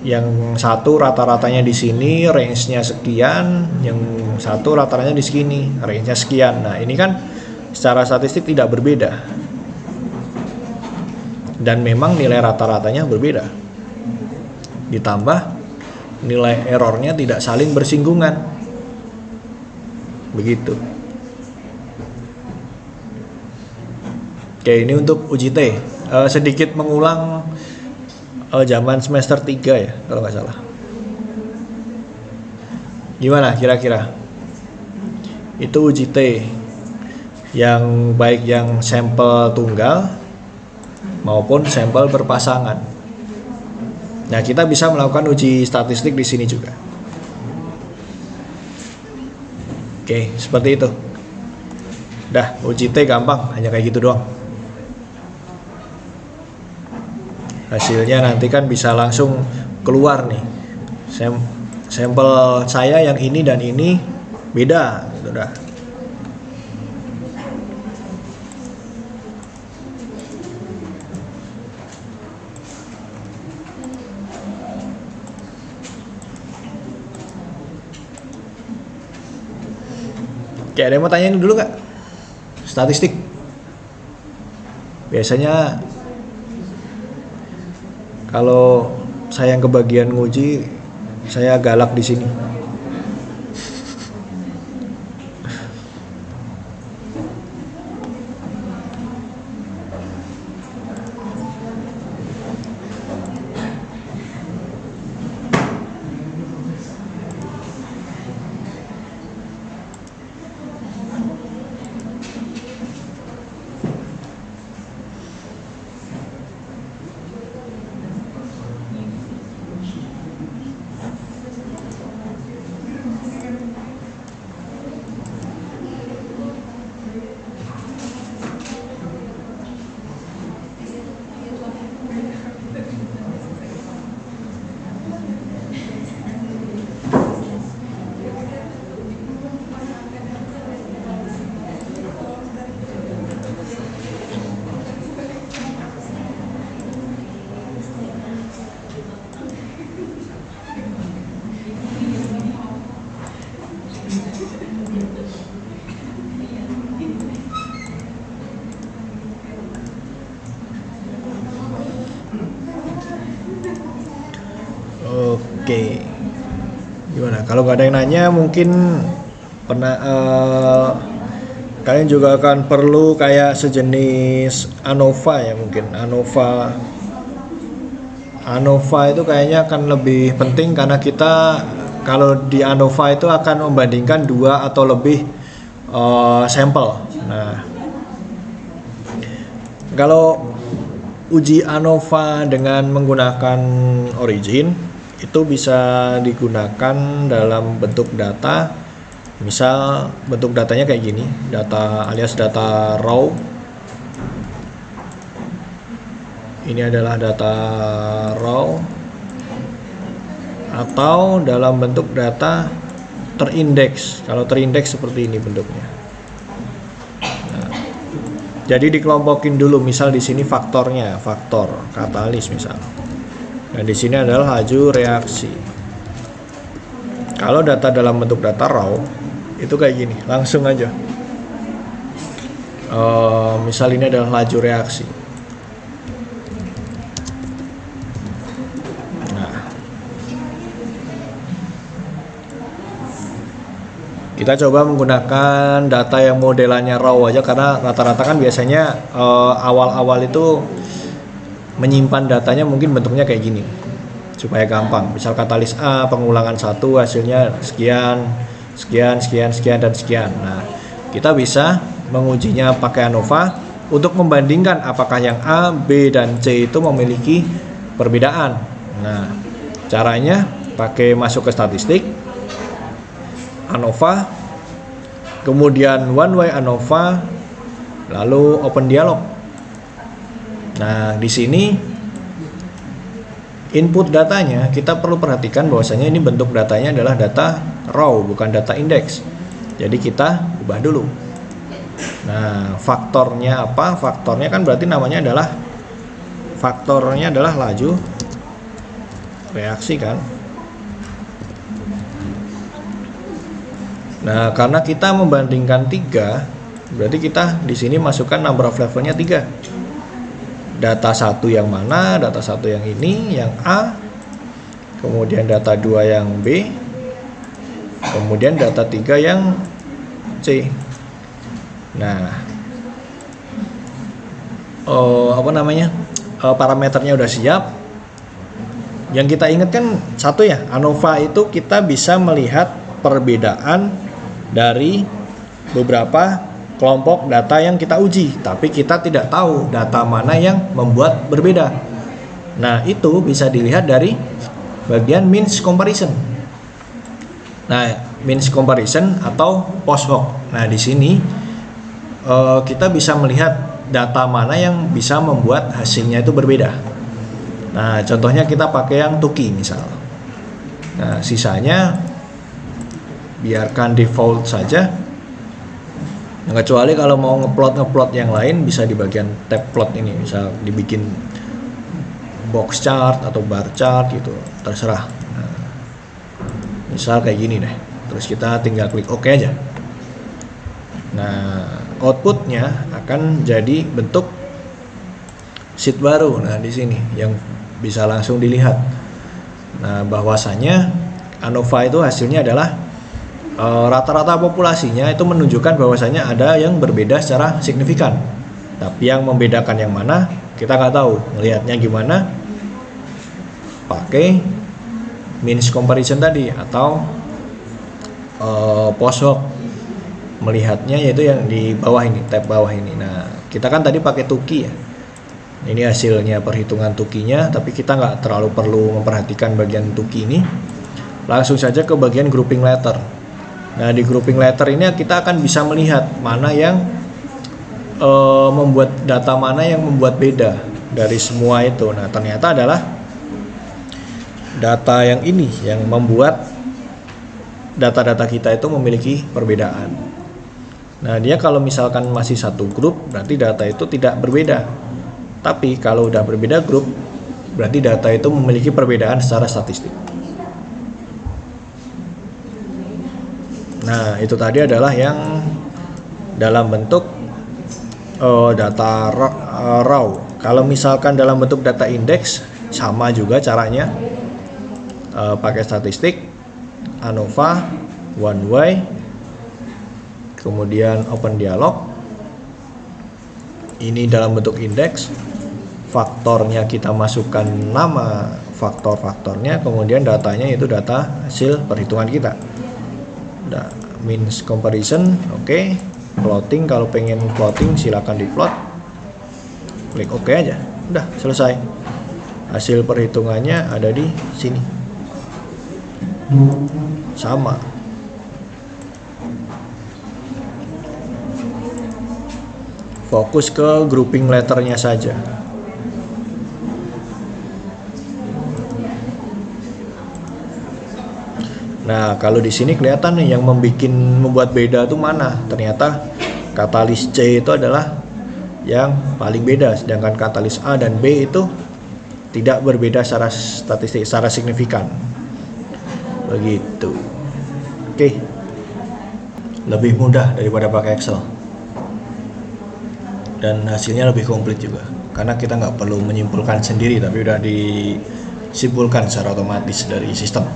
yang satu rata-ratanya di sini, range-nya sekian, yang satu rata-ratanya di sini, range-nya sekian. Nah, ini kan secara statistik tidak berbeda. Dan memang nilai rata-ratanya berbeda. Ditambah nilai errornya tidak saling bersinggungan. Begitu. Oke, ini untuk uji T. Sedikit mengulang zaman semester 3 ya, kalau nggak salah. Gimana kira-kira? Itu uji T. Yang baik yang sampel tunggal maupun sampel berpasangan. Nah, kita bisa melakukan uji statistik di sini juga. Oke, seperti itu. Dah, uji T gampang, hanya kayak gitu doang. Hasilnya nanti kan bisa langsung keluar nih. Sampel saya yang ini dan ini beda, gitu dah. Oke, ada yang mau tanyain dulu gak? Statistik. Biasanya kalau saya yang kebagian nguji, saya galak di sini. Oke, gimana? Kalau nggak ada yang nanya, mungkin pernah kalian juga akan perlu kayak sejenis ANOVA ya, mungkin ANOVA itu kayaknya akan lebih penting karena kita kalau di ANOVA itu akan membandingkan 2 atau lebih sampel. Nah, kalau uji ANOVA dengan menggunakan origin itu bisa digunakan dalam bentuk data. Misal bentuk datanya kayak gini, data alias data raw. Ini adalah data raw atau dalam bentuk data terindeks. Kalau terindeks seperti ini bentuknya. Nah, jadi dikelompokin dulu, misal di sini faktornya, faktor katalis misal. Dan di sini adalah laju reaksi. Kalau data dalam bentuk data raw itu kayak gini, langsung aja. Misal ini adalah laju reaksi. Kita coba menggunakan data yang modelannya raw aja karena rata-rata kan biasanya awal-awal itu menyimpan datanya mungkin bentuknya kayak gini supaya gampang. Misal katalis A pengulangan 1 hasilnya sekian, sekian, sekian, sekian dan sekian. Nah, kita bisa mengujinya pakai ANOVA untuk membandingkan apakah yang A, B dan C itu memiliki perbedaan. Nah, caranya pakai masuk ke statistik ANOVA, kemudian one way ANOVA, lalu open dialog. Nah, di sini input datanya kita perlu perhatikan bahwasanya ini bentuk datanya adalah data raw bukan data indeks. Jadi kita ubah dulu. Nah, faktornya apa? Faktornya kan berarti namanya adalah laju reaksi kan. Nah, karena kita membandingkan 3, berarti kita di sini masukkan number of levelnya 3. Data 1 yang mana? Data 1 yang ini, yang A. Kemudian data 2 yang B. Kemudian data 3 yang C. Nah, parameternya udah siap. Yang kita ingat kan satu ya, ANOVA itu kita bisa melihat perbedaan dari beberapa kelompok data yang kita uji, tapi kita tidak tahu data mana yang membuat berbeda. Nah, itu bisa dilihat dari bagian means comparison. Nah, means comparison atau post hoc. Nah, di sini kita bisa melihat data mana yang bisa membuat hasilnya itu berbeda. Nah, contohnya kita pakai yang Tukey misal. Nah, sisanya biarkan default saja. Nah, kecuali kalau mau ngeplot yang lain bisa di bagian tab plot ini, misal dibikin box chart atau bar chart gitu, terserah. Nah, misal kayak gini deh. Terus kita tinggal klik OK aja. Nah, outputnya akan jadi bentuk sheet baru. Nah, di sini yang bisa langsung dilihat. Nah, bahwasanya ANOVA itu hasilnya adalah rata-rata populasinya itu menunjukkan bahwasanya ada yang berbeda secara signifikan. Tapi yang membedakan yang mana kita nggak tahu. Melihatnya gimana? Pakai means comparison tadi atau post hoc. Melihatnya yaitu yang di bawah ini, tab bawah ini. Nah, kita kan tadi pakai Tukey ya. Ini hasilnya perhitungan Tukey-nya, tapi kita nggak terlalu perlu memperhatikan bagian Tukey ini. Langsung saja ke bagian grouping letter. Nah, di grouping letter ini kita akan bisa melihat mana yang membuat data mana yang membuat beda dari semua itu. Nah, ternyata adalah data yang ini yang membuat data-data kita itu memiliki perbedaan. Nah, dia kalau misalkan masih satu grup, berarti data itu tidak berbeda. Tapi kalau udah berbeda grup, berarti data itu memiliki perbedaan secara statistik. Nah, itu tadi adalah yang dalam bentuk data raw. Kalau misalkan dalam bentuk data indeks, sama juga caranya. pakai statistik, ANOVA, one way, kemudian open dialog. Ini dalam bentuk indeks, faktornya kita masukkan nama faktor-faktornya, kemudian datanya itu data hasil perhitungan kita. Nah, means comparison, oke. Plotting, kalau pengen plotting silakan diplot, klik oke aja, udah selesai. Hasil perhitungannya ada di sini, sama. Fokus ke grouping letternya saja. Nah, kalau di sini kelihatan nih yang membuat beda tuh mana? Ternyata katalis C itu adalah yang paling beda, sedangkan katalis A dan B itu tidak berbeda secara statistik, secara signifikan. Begitu. Oke. Lebih mudah daripada pakai Excel. Dan hasilnya lebih komplit juga. Karena kita nggak perlu menyimpulkan sendiri, tapi udah disimpulkan secara otomatis dari sistem.